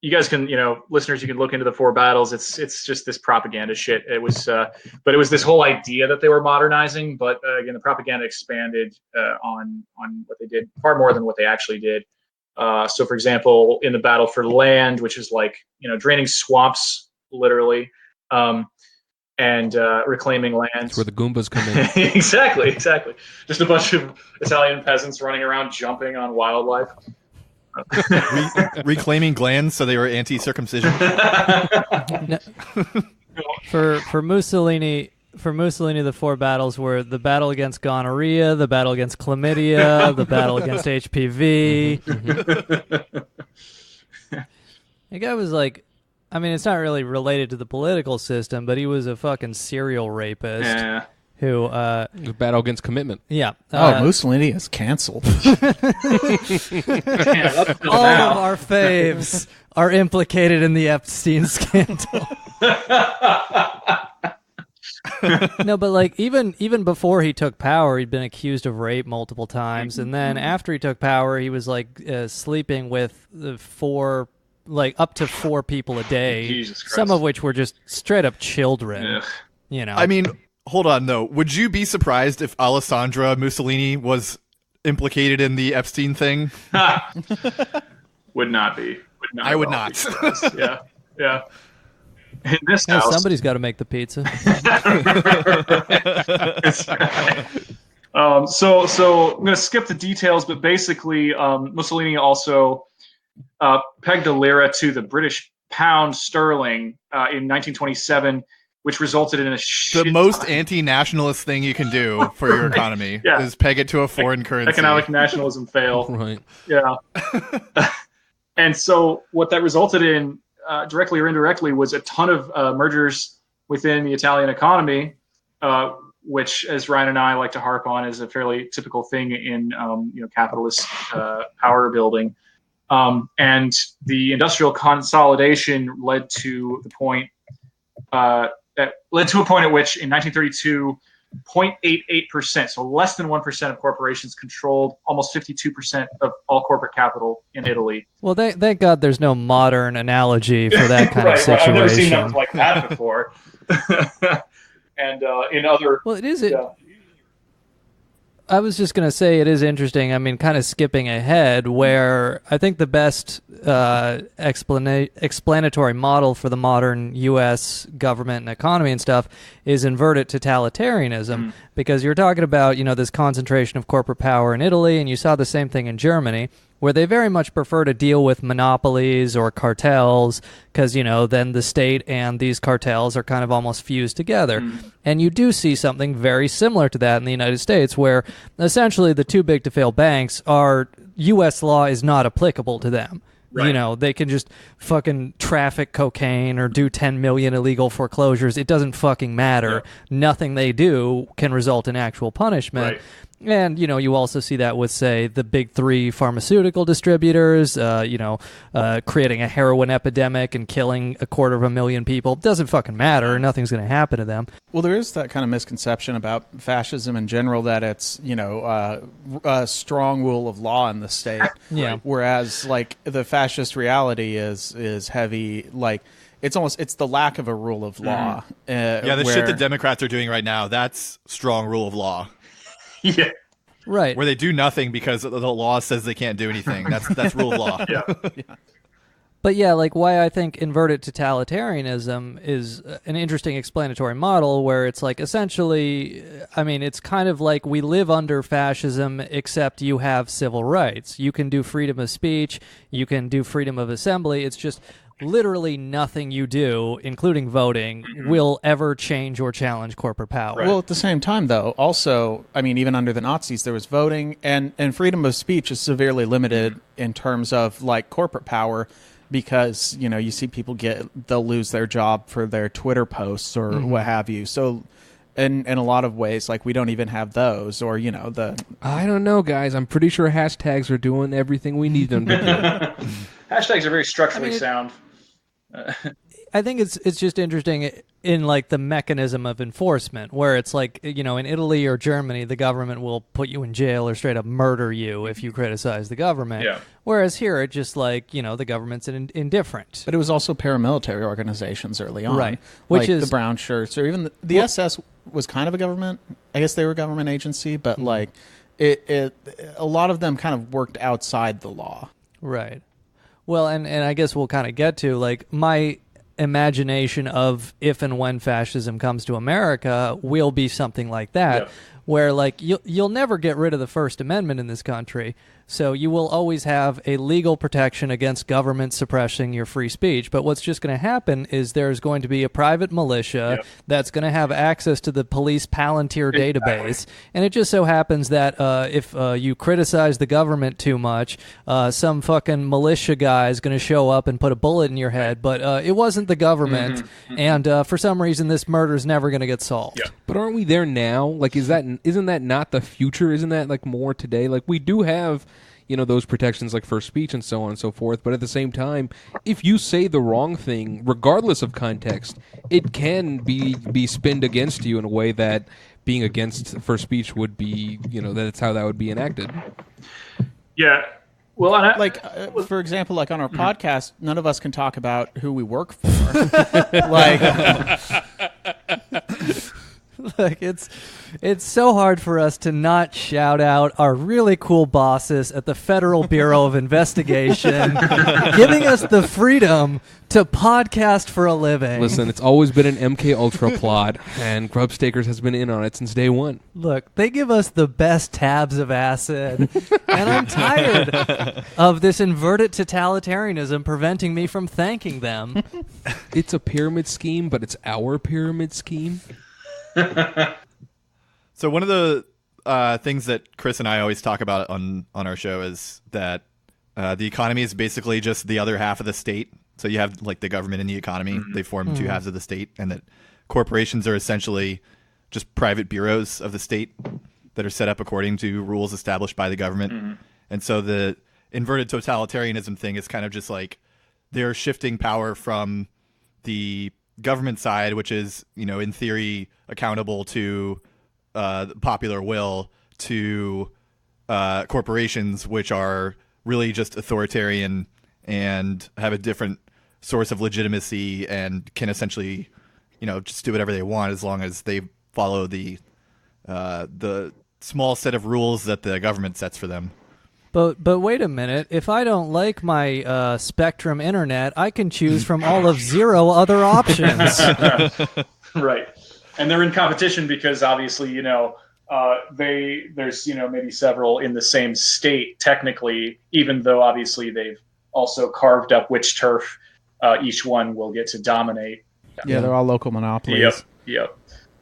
You guys can, listeners, you can look into the four battles. It's just this propaganda shit. It was, but it was this whole idea that they were modernizing. But again, the propaganda expanded on what they did far more than what they actually did. So, for example, in the battle for land, which is like draining swamps, literally, and reclaiming land. That's where the Goombas come in. Exactly. Just a bunch of Italian peasants running around jumping on wildlife. Reclaiming glands, so they were anti-circumcision. For Mussolini, the four battles were the battle against gonorrhea, the battle against chlamydia, the battle against HPV. The guy was like, I mean, it's not really related to the political system, but he was a fucking serial rapist. Yeah. Who the battle against commitment. Yeah. Mussolini is canceled. All of our faves are implicated in the Epstein scandal. No, but like even before he took power, he'd been accused of rape multiple times, and then after he took power, he was like sleeping with up to four people a day, some of which were just straight up children. Ugh. I mean, hold on though. Would you be surprised if Alessandra Mussolini was implicated in the Epstein thing? Would not be. I would not. Yeah. In this house, somebody's got to make the pizza. So I'm going to skip the details, but basically, Mussolini also pegged the lira to the British pound sterling in 1927, which resulted in the most anti-nationalist thing you can do for your economy is peg it to a foreign currency. Economic nationalism fail. Right. Yeah. And so what that resulted in, directly or indirectly, was a ton of mergers within the Italian economy, which, as Ryan and I like to harp on, is a fairly typical thing in capitalist power building. And the industrial consolidation led to a point at which in 1932, 0.88%, so less than 1% of corporations controlled almost 52% of all corporate capital in Italy. Well, thank God there's no modern analogy for that kind right, of situation. I've never seen nothing like that before. And in other... Well, it is... I was just going to say it is interesting. I mean, kind of skipping ahead, where I think the best explanatory model for the modern U.S. government and economy and stuff is inverted totalitarianism, because you're talking about, this concentration of corporate power in Italy, and you saw the same thing in Germany, where they very much prefer to deal with monopolies or cartels, because, then the state and these cartels are kind of almost fused together. And you do see something very similar to that in the United States, where essentially the too big to fail banks are, U.S. law is not applicable to them. Right. They can just fucking traffic cocaine or do 10 million illegal foreclosures. It doesn't fucking matter. Yeah. Nothing they do can result in actual punishment. Right. And, you also see that with, say, the big three pharmaceutical distributors, creating a heroin epidemic and killing 250,000 people. Doesn't fucking matter. Nothing's going to happen to them. Well, there is that kind of misconception about fascism in general, that it's, a strong rule of law in the state. Yeah. Whereas, the fascist reality is heavy, it's the lack of a rule of law. The shit the Democrats are doing right now, that's strong rule of law. Yeah. Right. Where they do nothing because the law says they can't do anything. That's rule of law. Yeah. But yeah, why I think inverted totalitarianism is an interesting explanatory model, where it's essentially, it's kind of like we live under fascism, except you have civil rights. You can do freedom of speech, you can do freedom of assembly. It's just literally nothing you do, including voting, will ever change or challenge corporate power. Right. Well, at the same time, though, also, even under the Nazis, there was voting, and freedom of speech is severely limited in terms of, corporate power, because, you see people they'll lose their job for their Twitter posts or what have you. So, in a lot of ways, we don't even have those, or, I don't know, guys. I'm pretty sure hashtags are doing everything we need them to do. Hashtags are very structurally sound. I think it's just interesting in the mechanism of enforcement, where it's in Italy or Germany, the government will put you in jail or straight up murder you if you criticize the government. Yeah. Whereas here, it's just the government's indifferent. But it was also paramilitary organizations early on. Right. Which is the brown shirts, or even the SS was kind of a government. I guess they were a government agency, but a lot of them kind of worked outside the law. Right. Well, and I guess we'll kind of get to, my imagination of if and when fascism comes to America will be something like that, where, you'll never get rid of the First Amendment in this country, so you will always have a legal protection against government suppressing your free speech. But what's just going to happen is there's going to be a private militia that's going to have access to the police Palantir database, and it just so happens that if you criticize the government too much, some fucking militia guy is going to show up and put a bullet in your head, but it wasn't the government, and for some reason this murder is never going to get solved. Yeah. But aren't we there now? Isn't that not the future? Isn't that more today? We do have those protections for speech and so on and so forth. But at the same time, if you say the wrong thing, regardless of context, it can be spinned against you in a way that being against for speech would be, that's how that would be enacted. Yeah. Well, and for example, on our podcast, none of us can talk about who we work for. It's so hard for us to not shout out our really cool bosses at the Federal Bureau of Investigation, giving us the freedom to podcast for a living. Listen, it's always been an MK Ultra plot, and Grubstakers has been in on it since day one. Look, they give us the best tabs of acid, and I'm tired of this inverted totalitarianism preventing me from thanking them. It's a pyramid scheme, but it's our pyramid scheme. So one of the things that Kris and I always talk about on our show is that the economy is basically just the other half of the state. So you have the government and the economy. They form two halves of the state, and that corporations are essentially just private bureaus of the state that are set up according to rules established by the government. Mm-hmm. And so the inverted totalitarianism thing is kind of just like they're shifting power from the government side, which is, in theory accountable to the popular will, to corporations, which are really just authoritarian and have a different source of legitimacy and can essentially, just do whatever they want as long as they follow the small set of rules that the government sets for them. But wait a minute. If I don't like my Spectrum internet, I can choose from all of 0 other options. Right. And they're in competition because obviously, there's maybe several in the same state technically, even though obviously they've also carved up which turf each one will get to dominate. Yeah, they're all local monopolies. Yep.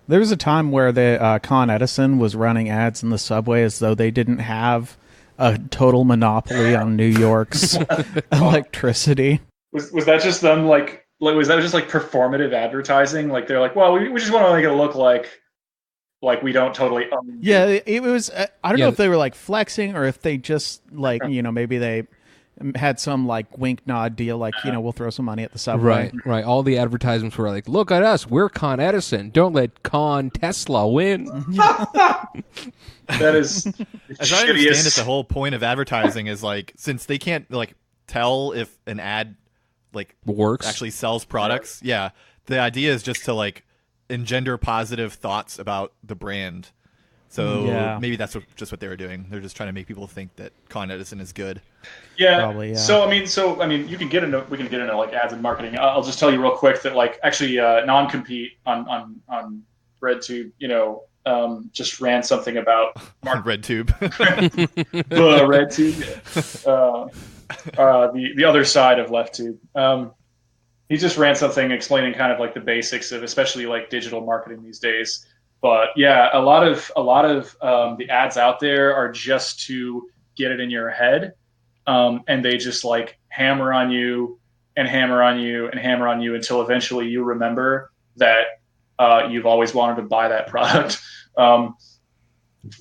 There was a time where the Con Edison was running ads in the subway as though they didn't have a total monopoly on New York's electricity. Was that just them was that just performative advertising? Like they're like, well, we just want to make it look like we don't totally own. Yeah, it was. I don't know if they were flexing or if they just maybe they had some wink nod deal, we'll throw some money at the subway. Right. All the advertisements were like, look at us, we're Con Edison. Don't let Con Tesla win. That is, as I understand it, the whole point of advertising is since they can't tell if an ad works, actually sells products. Yeah, the idea is just to engender positive thoughts about the brand. So maybe that's just what they were doing. They're just trying to make people think that Con Edison is good. Yeah. Probably, yeah. So we can get into ads and marketing. I'll just tell you real quick that actually non-compete on RedTube, just ran something about RedTube. RedTube. The other side of LeftTube. He just ran something explaining kind of the basics of especially digital marketing these days. But yeah, a lot of the ads out there are just to get it in your head, and they just hammer on you and hammer on you and hammer on you until eventually you remember that you've always wanted to buy that product. But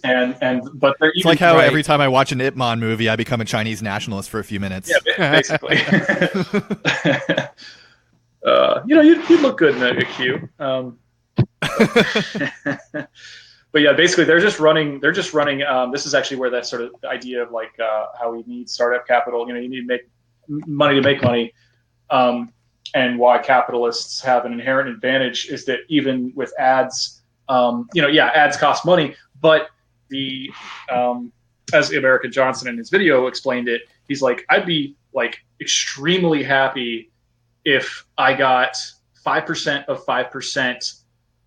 it's like how every time I watch an Ip Man movie, I become a Chinese nationalist for a few minutes. Yeah, basically. You'd look good in a queue. But yeah, basically they're just running. This is actually where that sort of idea of how we need startup capital. You need to make money to make money, and why capitalists have an inherent advantage is that even with ads, ads cost money, but as American Johnson in his video explained it, he's like, I'd be extremely happy if I got 5% of 5%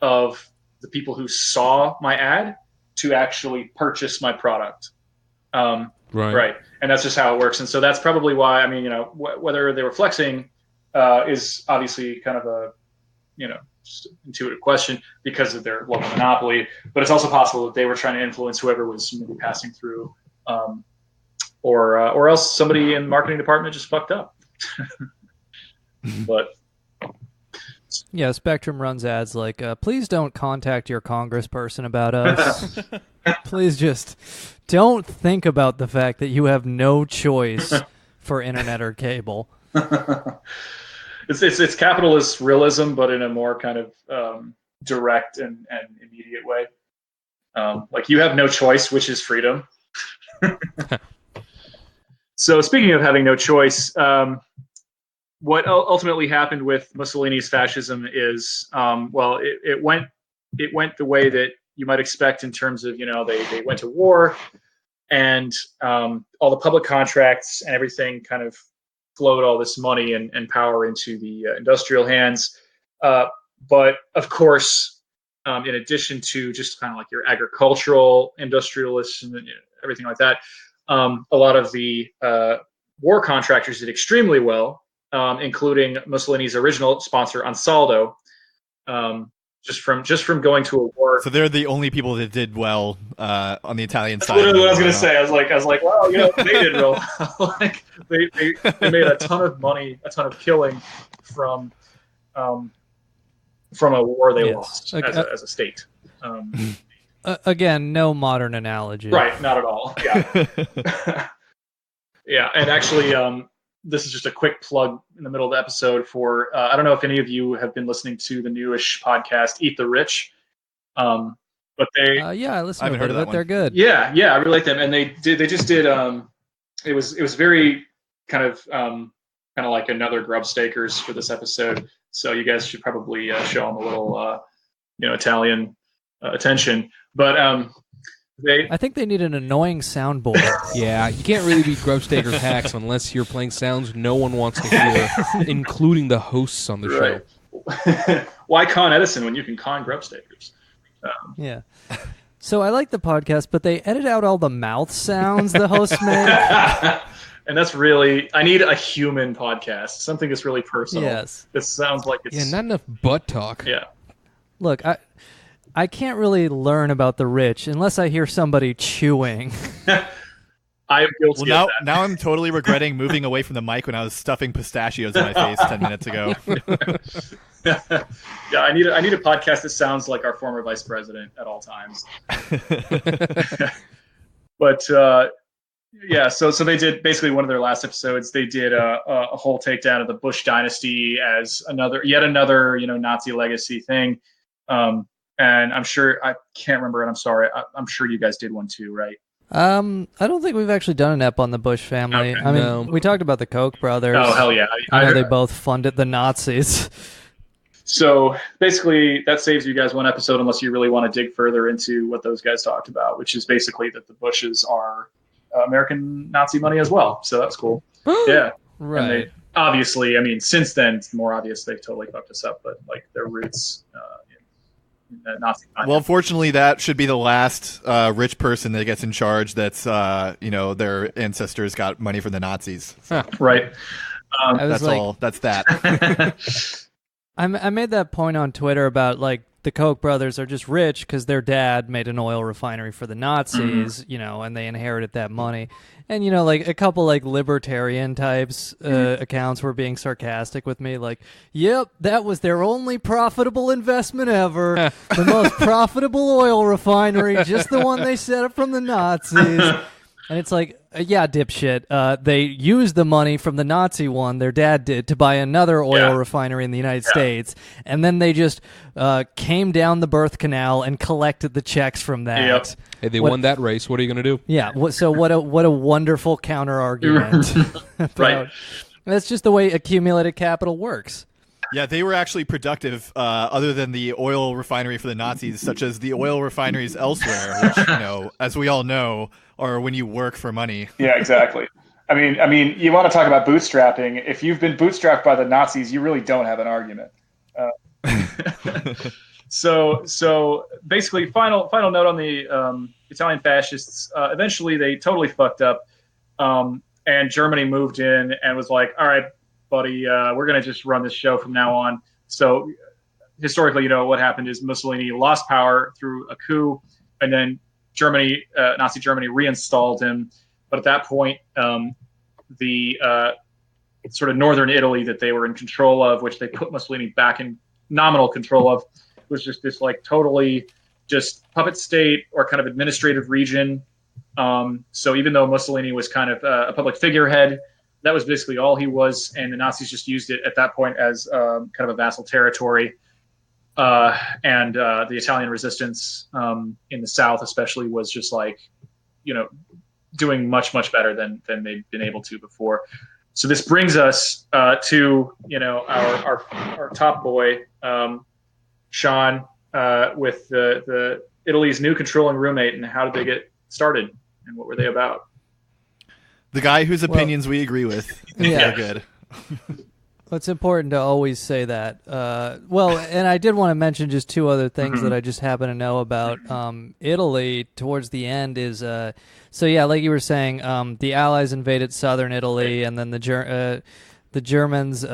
of the people who saw my ad to actually purchase my product. Right. And that's just how it works. And so that's probably why, whether they were flexing is obviously kind of a, just intuitive question because of their local monopoly, but it's also possible that they were trying to influence whoever was maybe passing through, or else somebody in the marketing department just fucked up. But yeah, Spectrum runs ads please don't contact your congressperson about us. Please just don't think about the fact that you have no choice for internet or cable. It's capitalist realism, but in a more kind of direct and immediate way. You have no choice, which is freedom. So speaking of having no choice, what ultimately happened with Mussolini's fascism is, it went the way that you might expect in terms of, they went to war, and all the public contracts and everything kind of flowed all this money and power into the industrial hands. But of course, in addition to just kind of your agricultural industrialists and everything like that, a lot of the war contractors did extremely well. Including Mussolini's original sponsor, Ansaldo, just from going to a war. So they're the only people that did well on the Italian side. That's literally what I was going to say. I was like, well, they did real well. They made a ton of money, a ton of killing from a war they lost as a state. Again, no modern analogy. Right, not at all. Yeah. Yeah, and actually, this is just a quick plug in the middle of the episode for, I don't know if any of you have been listening to the newish podcast, Eat the Rich. But they... yeah, I listened I to haven't heard of that it. one. They're good. Yeah, I really like them. And they just did, it was very kind of like another Grubstakers for this episode. So you guys should probably show them a little, Italian attention. But I think they need an annoying soundboard. Yeah, you can't really be Grubstakers hacks unless you're playing sounds no one wants to hear, including the hosts on the show. Why con Edison when you can con Grubstakers? Yeah. So I like the podcast, but they edit out all the mouth sounds the hosts make. And that's really, I need a human podcast, something that's really personal. Yes. This sounds like it's... Yeah, not enough butt talk. Yeah. Look, I can't really learn about the rich unless I hear somebody chewing. I am guilty Well, of that. now I'm totally regretting moving away from the mic when I was stuffing pistachios in my face 10 minutes ago. Yeah, I need a podcast that sounds like our former vice president at all times. But yeah, so they did basically one of their last episodes. They did a whole takedown of the Bush dynasty as yet another Nazi legacy thing. And I'm sure, I can't remember, and I'm sorry. I'm sure you guys did one too, right? I don't think we've actually done an ep on the Bush family. Okay. I mean, No. we talked about the Koch brothers. Oh, hell yeah. I know they both funded the Nazis. So basically, that saves you guys one episode unless you really want to dig further into what those guys talked about, which is basically that the Bushes are American Nazi money as well. So that's cool. Yeah. Right. And they, obviously, I mean, since then, it's more obvious they've totally fucked us up, but like their roots in Nazi time. Well, fortunately, that should be the last rich person that gets in charge that's, their ancestors got money from the Nazis. So Right. I was that's like, all. That's that. I made that point on Twitter about like the Koch brothers are just rich because their dad made an oil refinery for the Nazis, and they inherited that money. And, like a couple like libertarian types accounts were being sarcastic with me. Like, yep, that was their only profitable investment ever. The most profitable oil refinery, just the one they set up from the Nazis. And it's like, yeah, dipshit. They used the money from the Nazi one, their dad did, to buy another oil refinery in the United States. And then they just came down the birth canal and collected the checks from that. Yep. Hey, they won that race. What are you going to do? Yeah. So what a wonderful counter argument. Right. That's just the way accumulated capital works. Yeah, they were actually productive, other than the oil refinery for the Nazis, such as the oil refineries elsewhere, which, as we all know, are when you work for money. Yeah, exactly. I mean, you want to talk about bootstrapping. If you've been bootstrapped by the Nazis, you really don't have an argument. So basically, final note on the Italian fascists. Eventually, they totally fucked up, and Germany moved in and was like, "All right, buddy, we're going to just run this show from now on." So historically, what happened is Mussolini lost power through a coup, and then Nazi Germany reinstalled him. But at that point, the sort of northern Italy that they were in control of, which they put Mussolini back in nominal control of, was just this like totally just puppet state or kind of administrative region. So even though Mussolini was kind of a public figurehead, that was basically all he was, and the Nazis just used it at that point as kind of a vassal territory. And the Italian resistance in the South especially was just like, doing much, much better than they'd been able to before. So this brings us to, our top boy, Sean, with the Italy's new controlling roommate, and how did they get started and what were they about? The guy whose opinions we agree with. Yeah. They're good. Well, it's important to always say that. And I did want to mention just two other things that I just happen to know about. Italy towards the end is, so yeah, like you were saying, the Allies invaded southern Italy, and then the Germans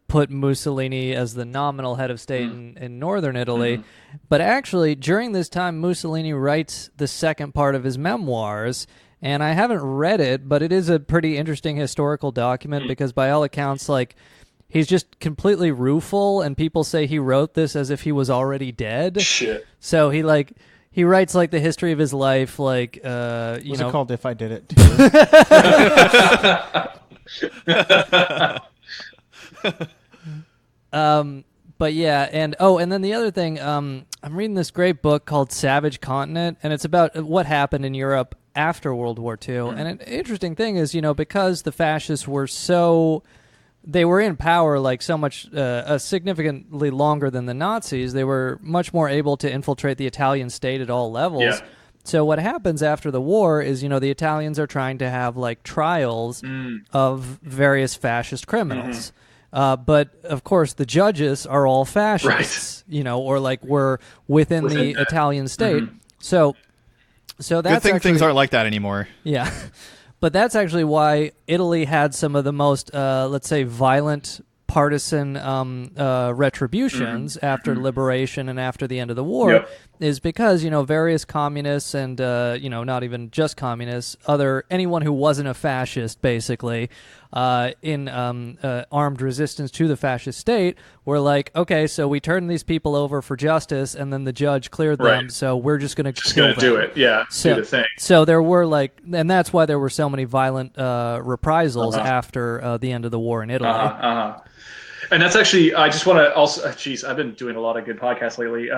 put Mussolini as the nominal head of state in northern Italy. But actually, during this time, Mussolini writes the second part of his memoirs. And I haven't read it, but it is a pretty interesting historical document because by all accounts, like, he's just completely rueful, and people say he wrote this as if he was already dead. Shit. So he writes like the history of his life, like Was it called If I Did It Too? But yeah, and then the other thing, I'm reading this great book called Savage Continent, and it's about what happened in Europe after World War II. And an interesting thing is, because the fascists were they were in power like so much, significantly longer than the Nazis, they were much more able to infiltrate the Italian state at all levels. Yeah. So what happens after the war is, the Italians are trying to have like trials of various fascist criminals. But of course, the judges are all fascists, or like were within the Italian state. So that's good thing things aren't like that anymore. Yeah, but that's actually why Italy had some of the most, let's say, violent partisan retributions after liberation and after the end of the war, is because various communists and not even just communists, anyone who wasn't a fascist, basically, in armed resistance to the fascist state, were like, okay, so we turned these people over for justice, and then the judge cleared them, so we're just going to kill them. Do it, do the thing. So there were and that's why there were so many violent reprisals after the end of the war in Italy. And that's actually, I just want to also, I've been doing a lot of good podcasts lately.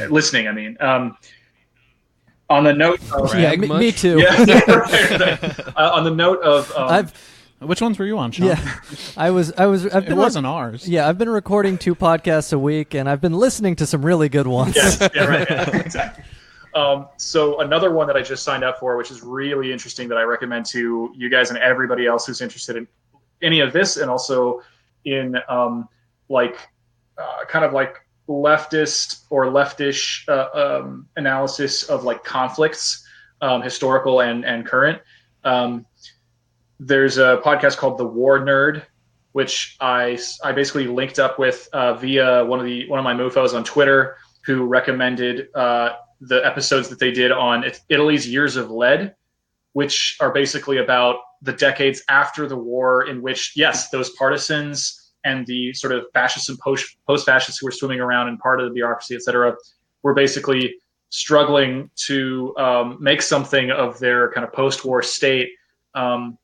Listening, I mean. On the note of... Yeah, me too. Right. On the note of... Which ones were you on, Sean? Yeah, It wasn't ours. Yeah, I've been recording 2 podcasts a week, and I've been listening to some really good ones. Yes, yeah, right. Yeah, exactly. So another one that I just signed up for, which is really interesting, that I recommend to you guys and everybody else who's interested in any of this, and also in kind of like leftist or leftish analysis of like conflicts, historical and current. There's a podcast called The War Nerd, which I basically linked up with via one of my mofos on Twitter, who recommended the episodes that they did on Italy's Years of Lead, which are basically about the decades after the war, in which, yes, those partisans and the sort of fascists and post-fascists who were swimming around in part of the bureaucracy, et cetera, were basically struggling to make something of their kind of post-war state, and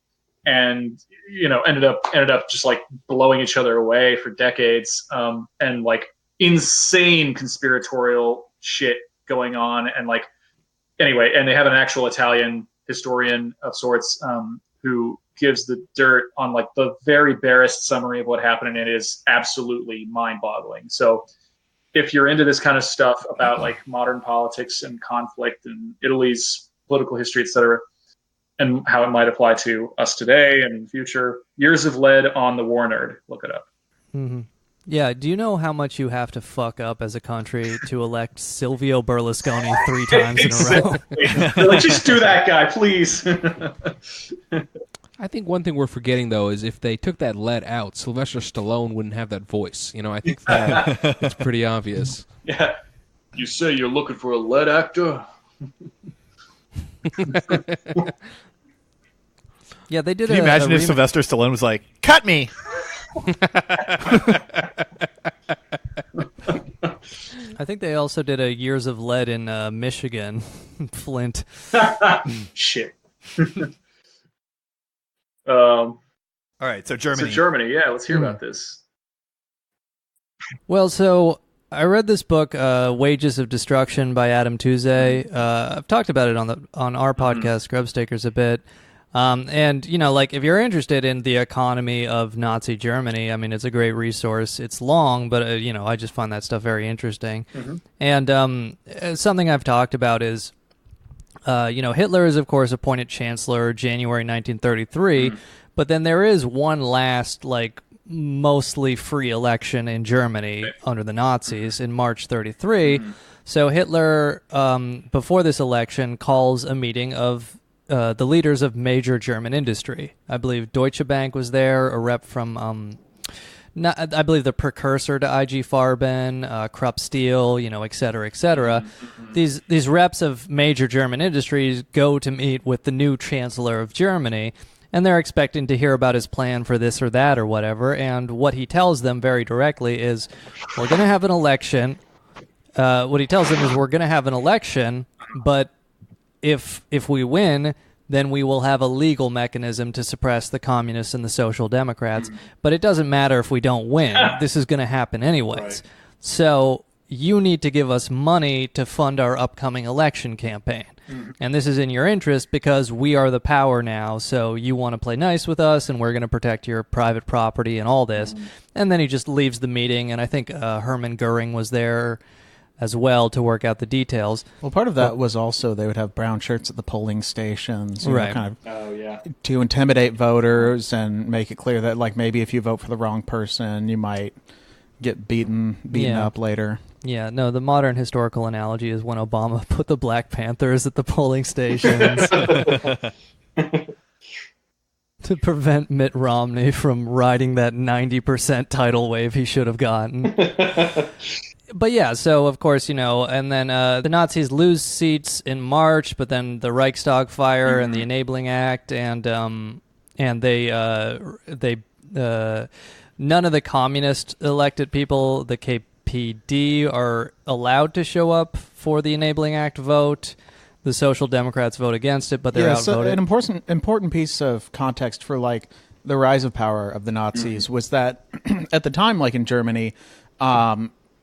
ended up just like blowing each other away for decades, and like insane conspiratorial shit going on, and like anyway, and they have an actual Italian historian of sorts who gives the dirt on like the very barest summary of what happened, and it is absolutely mind-boggling. So if you're into this kind of stuff about like modern politics and conflict and Italy's political history, etc., and how it might apply to us today and in the future, Years of Lead on The War Nerd. Look it up. Mm-hmm. Yeah, do you know how much you have to fuck up as a country to elect Silvio Berlusconi 3 times in a row? Like, just do that guy, please. I think one thing we're forgetting, though, is if they took that lead out, Sylvester Stallone wouldn't have that voice. I think that's pretty obvious. Yeah. You say you're looking for a lead actor? Yeah, they did. Can you imagine if Sylvester Stallone was like, "Cut me"? I think they also did a Years of Lead in Michigan, Flint. Shit. All right, so Germany. Yeah, let's hear about this. Well, so I read this book, Wages of Destruction by Adam Touzé. I've talked about it on our podcast, Grubstakers, a bit. And, like if you're interested in the economy of Nazi Germany, I mean, it's a great resource. It's long, but, I just find that stuff very interesting. Mm-hmm. And something I've talked about is, Hitler is, of course, appointed chancellor January 1933, but then there is one last, mostly free election in Germany under the Nazis in March 33. So Hitler, before this election, calls a meeting of the leaders of major German industry. I believe Deutsche Bank was there, a rep from, I believe the precursor to IG Farben, Krupp Steel, et cetera, et cetera. These reps of major German industries go to meet with the new chancellor of Germany. and they're expecting to hear about his plan for this or that or whatever. And what he tells them very directly is, we're going to have an election. What he tells them is, we're going to have an election, but if we win, then we will have a legal mechanism to suppress the communists and the social democrats. But it doesn't matter if we don't win. This is going to happen anyways. Right. So you need to give us money to fund our upcoming election campaign. And this is in your interest because we are the power now. So you want to play nice with us, and we're going to protect your private property and all this. And then he just leaves the meeting. And I think Hermann Goering was there as well to work out the details. Well, part of that was also they would have brown shirts at the polling stations, right? Kind of to intimidate voters and make it clear that, like, maybe if you vote for the wrong person, you might get beaten up later. Yeah, no, the modern historical analogy is when Obama put the Black Panthers at the polling stations to prevent Mitt Romney from riding that 90% tidal wave he should have gotten. But yeah, so of course, and then the Nazis lose seats in March, but then the Reichstag fire and the Enabling Act, and they none of the communist elected people, the KPD, are allowed to show up for the Enabling Act vote. The Social Democrats vote against it, but they're outvoted. An important piece of context for like the rise of power of the Nazis was that at the time, like in Germany,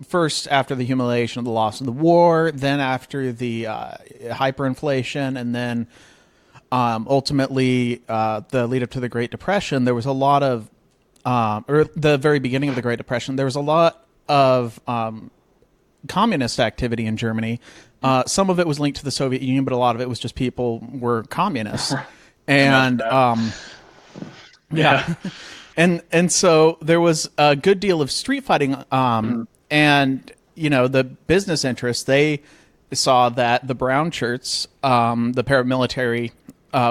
first after the humiliation of the loss of the war, then after the hyperinflation, and then ultimately the lead up to the Great Depression, there was a lot of or the very beginning of the Great Depression, there was a lot of communist activity in Germany. Some of it was linked to the Soviet Union, but a lot of it was just people were communists. And and so there was a good deal of street fighting. And, the business interests, they saw that the brown shirts, the paramilitary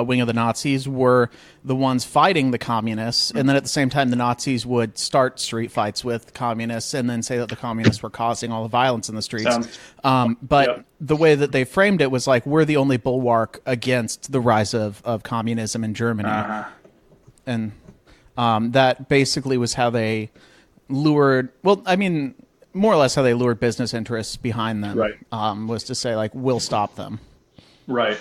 wing of the Nazis, were the ones fighting the communists, and then at the same time the Nazis would start street fights with communists and then say that the communists were causing all the violence in the streets. The way that they framed it was like, we're the only bulwark against the rise of communism in Germany. And that basically was how they lured, more or less how they lured business interests behind them, was to say, like, we'll stop them. Right.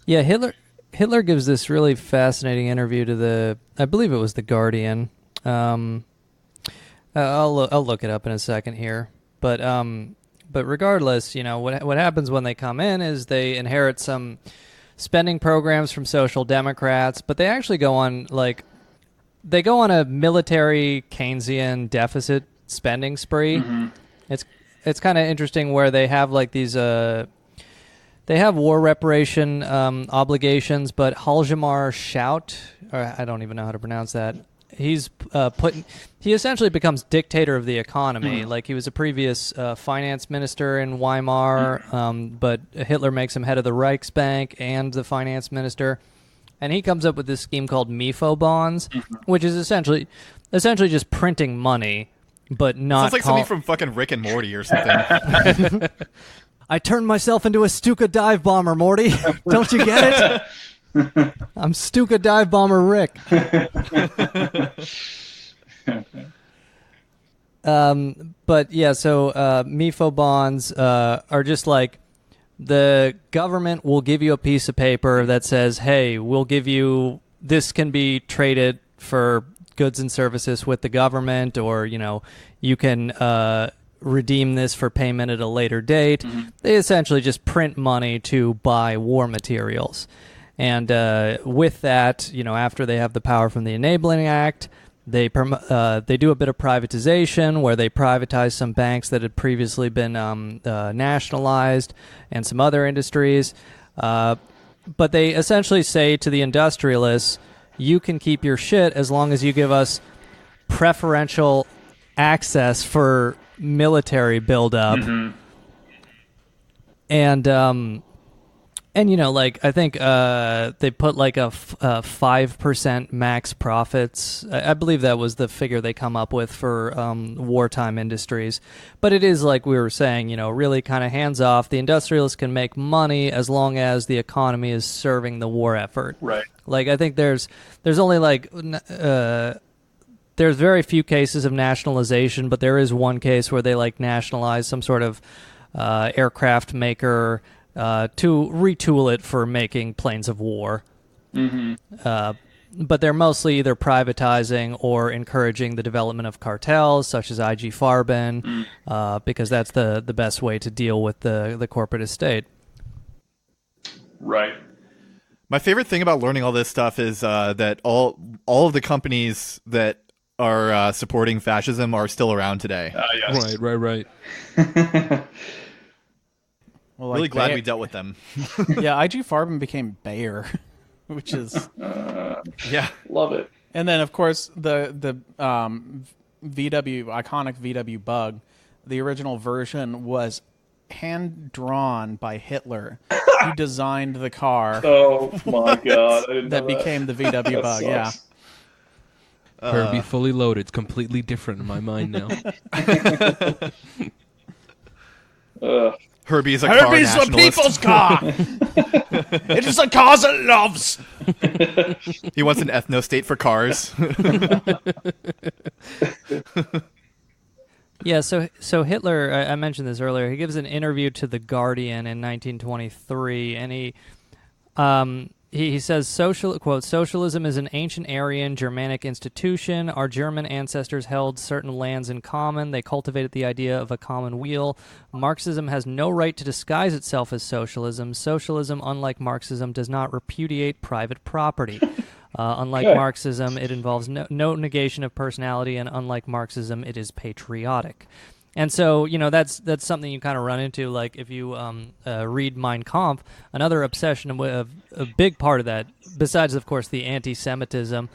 Yeah, Hitler gives this really fascinating interview to I believe it was The Guardian. I'll look it up in a second here. But regardless, what happens when they come in is they inherit some spending programs from Social Democrats, but they actually go on a military Keynesian deficit spending spree. It's kind of interesting where they have like these they have war reparation obligations, but Hjalmar Schaut, or I don't even know how to pronounce that, he essentially becomes dictator of the economy. Like, he was a previous finance minister in Weimar, but Hitler makes him head of the Reichsbank and the finance minister. And he comes up with this scheme called MIFO bonds, which is essentially just printing money, but not... Sounds like something from fucking Rick and Morty or something. I turned myself into a Stuka dive bomber, Morty. Don't you get it? I'm Stuka dive bomber Rick. But yeah, so MIFO bonds are just like, the government will give you a piece of paper that says, hey, we'll give you, this can be traded for goods and services with the government, or, you can redeem this for payment at a later date. They essentially just print money to buy war materials. And with that, after they have the power from the Enabling Act, they do a bit of privatization, where they privatize some banks that had previously been nationalized, and some other industries. But they essentially say to the industrialists, you can keep your shit as long as you give us preferential access for military buildup. And And like I think they put like a 5% max profits. I believe that was the figure they come up with for wartime industries. But it is like we were saying, really kind of hands off. The industrialists can make money as long as the economy is serving the war effort. Right. Like I think there's only like there's very few cases of nationalization, but there is one case where they like nationalize some sort of aircraft maker. To retool it for making planes of war. But they're mostly either privatizing or encouraging the development of cartels, such as IG Farben, because that's the best way to deal with the corporate estate. Right. My favorite thing about learning all this stuff is that all of the companies that are supporting fascism are still around today. Yes. Right. Well, really glad we dealt with them. Yeah, IG Farben became Bayer, which is Love it. And then of course the iconic VW Bug, the original version was hand drawn by Hitler. He designed the car. Oh my god! I didn't that know became the VW Bug. Yeah. Herbie fully loaded. It's completely different in my mind now. Herbie's a car Herbie's the nationalist. people's car. It is the cars it loves. He wants an ethno-state for cars. Yeah, so Hitler, I mentioned this earlier, he gives an interview to The Guardian in 1923, and he says, quote, socialism is an ancient Aryan Germanic institution. Our German ancestors held certain lands in common. They cultivated the idea of a common weal. Marxism has no right to disguise itself as socialism. Socialism, unlike Marxism, does not repudiate private property. Unlike Marxism, it involves no negation of personality, and unlike Marxism, it is patriotic. And so, that's something you kind of run into, like if you read Mein Kampf, another obsession with a big part of that, besides, of course, the anti-Semitism,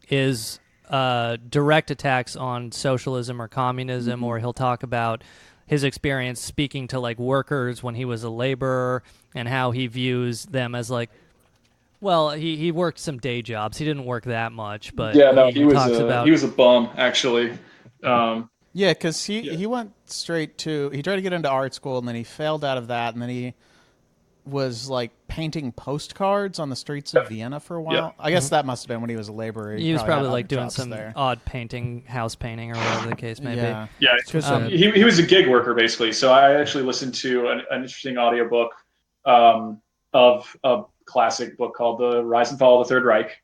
is direct attacks on socialism or communism, or he'll talk about his experience speaking to, like, workers when he was a laborer and how he views them as, like, well, he worked some day jobs. He didn't work that much, but he was a bum, actually. Yeah, because he went straight to, he tried to get into art school, and then he failed out of that, and then he was like painting postcards on the streets of Vienna for a while. Yeah. I guess that must have been when he was a laborer. He was probably like doing jobs some there. odd painting, house painting, or whatever the case may Yeah. be. Yeah, he was a gig worker, basically. So I actually listened to an interesting audiobook of a classic book called The Rise and Fall of the Third Reich,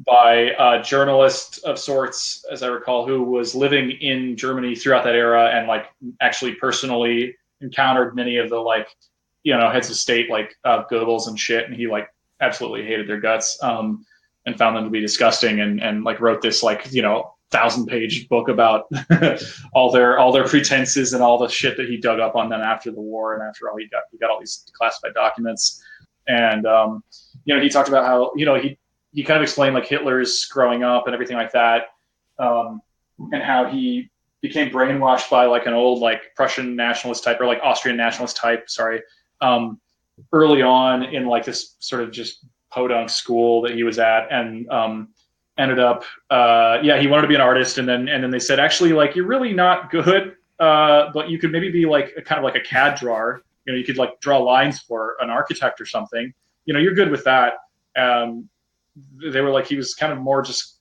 by a journalist of sorts, as I recall, who was living in Germany throughout that era and like actually personally encountered many of the heads of state like Goebbels and shit, and he like absolutely hated their guts and found them to be disgusting, and like wrote this 1,000-page book about all their pretenses and all the shit that he dug up on them after the war, and after all he got all these classified documents, and he talked about how he kind of explained like Hitler's growing up and everything like that, and how he became brainwashed by like an old like Prussian nationalist type or like Austrian nationalist type, early on in like this sort of just podunk school that he was at, and ended up he wanted to be an artist, and then they said, actually, like, you're really not good, but you could maybe be like a kind of like a CAD drawer. You could like draw lines for an architect or something. You're good with that. They were like, he was kind of more just,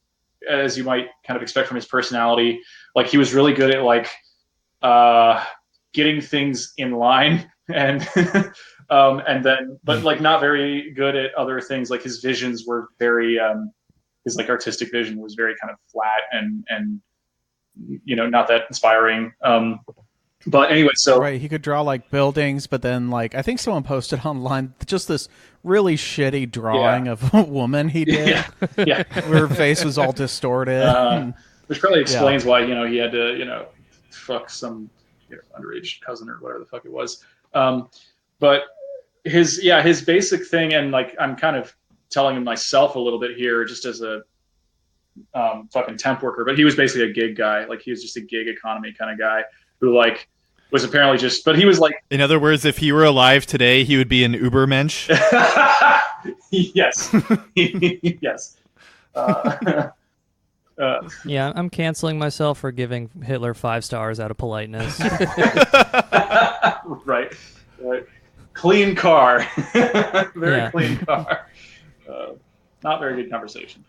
as you might kind of expect from his personality, like he was really good at like getting things in line, and then but like not very good at other things. Like his visions were very his like artistic vision was very kind of flat and not that inspiring. But anyway, so right, he could draw like buildings, but then like I think someone posted online just this really shitty drawing of a woman he did, yeah. where her face was all distorted. Which probably explains why he had to fuck some underage cousin or whatever the fuck it was. But his basic thing, and like I'm kind of telling him myself a little bit here, just as a fucking temp worker, but he was basically a gig guy. Like he was just a gig economy kind of guy who like was apparently just, but he was like, in other words, if he were alive today, he would be an Ubermensch. yes, yes. Yeah, I'm canceling myself for giving Hitler 5 stars out of politeness. Right. Clean car. Very clean car. Not very good conversation.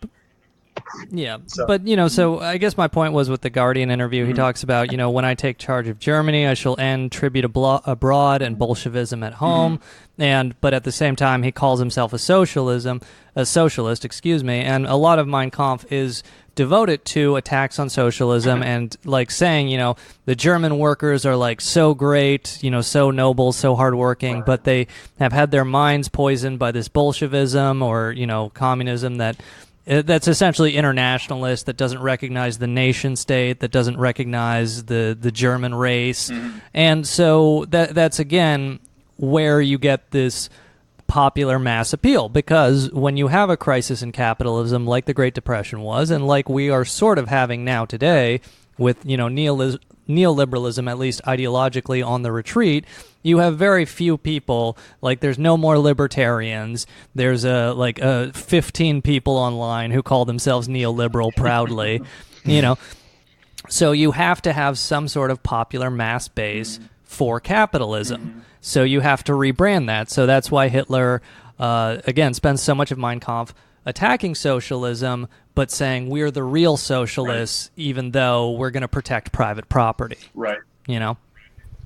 Yeah, So. but so I guess my point was with the Guardian interview, he talks about, when I take charge of Germany, I shall end tribute abroad and Bolshevism at home, but at the same time, he calls himself a socialist, and a lot of Mein Kampf is devoted to attacks on socialism and like saying, the German workers are like so great, so noble, so hardworking, but they have had their minds poisoned by this Bolshevism or, communism that's essentially internationalist, that doesn't recognize the nation state, that doesn't recognize the German race. And so that's, again, where you get this popular mass appeal, because when you have a crisis in capitalism like the Great Depression was, and like we are sort of having now today with, neoliberalism, at least ideologically, on the retreat, you have very few people, like there's no more libertarians, there's 15 people online who call themselves neoliberal proudly, so you have to have some sort of popular mass base for capitalism. So you have to rebrand that. So that's why Hitler, again, spends so much of Mein Kampf attacking socialism, but saying we're the real socialists, even though we're going to protect private property. Right. And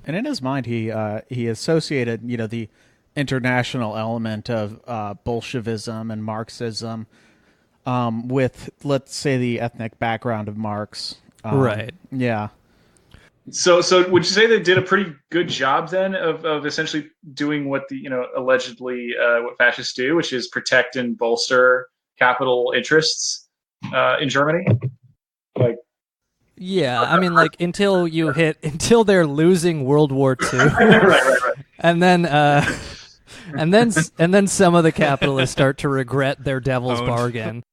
in his mind, he associated, the international element of Bolshevism and Marxism with, let's say, the ethnic background of Marx. Right. Yeah. So would you say they did a pretty good job then of essentially doing what the allegedly what fascists do, which is protect and bolster capital interests in Germany? Like, yeah, I mean, like until they're losing World War II, right. and then some of the capitalists start to regret their devil's bargain.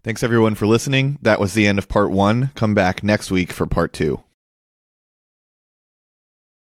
Thanks everyone for listening. That was the end of part 1. Come back next week for part 2.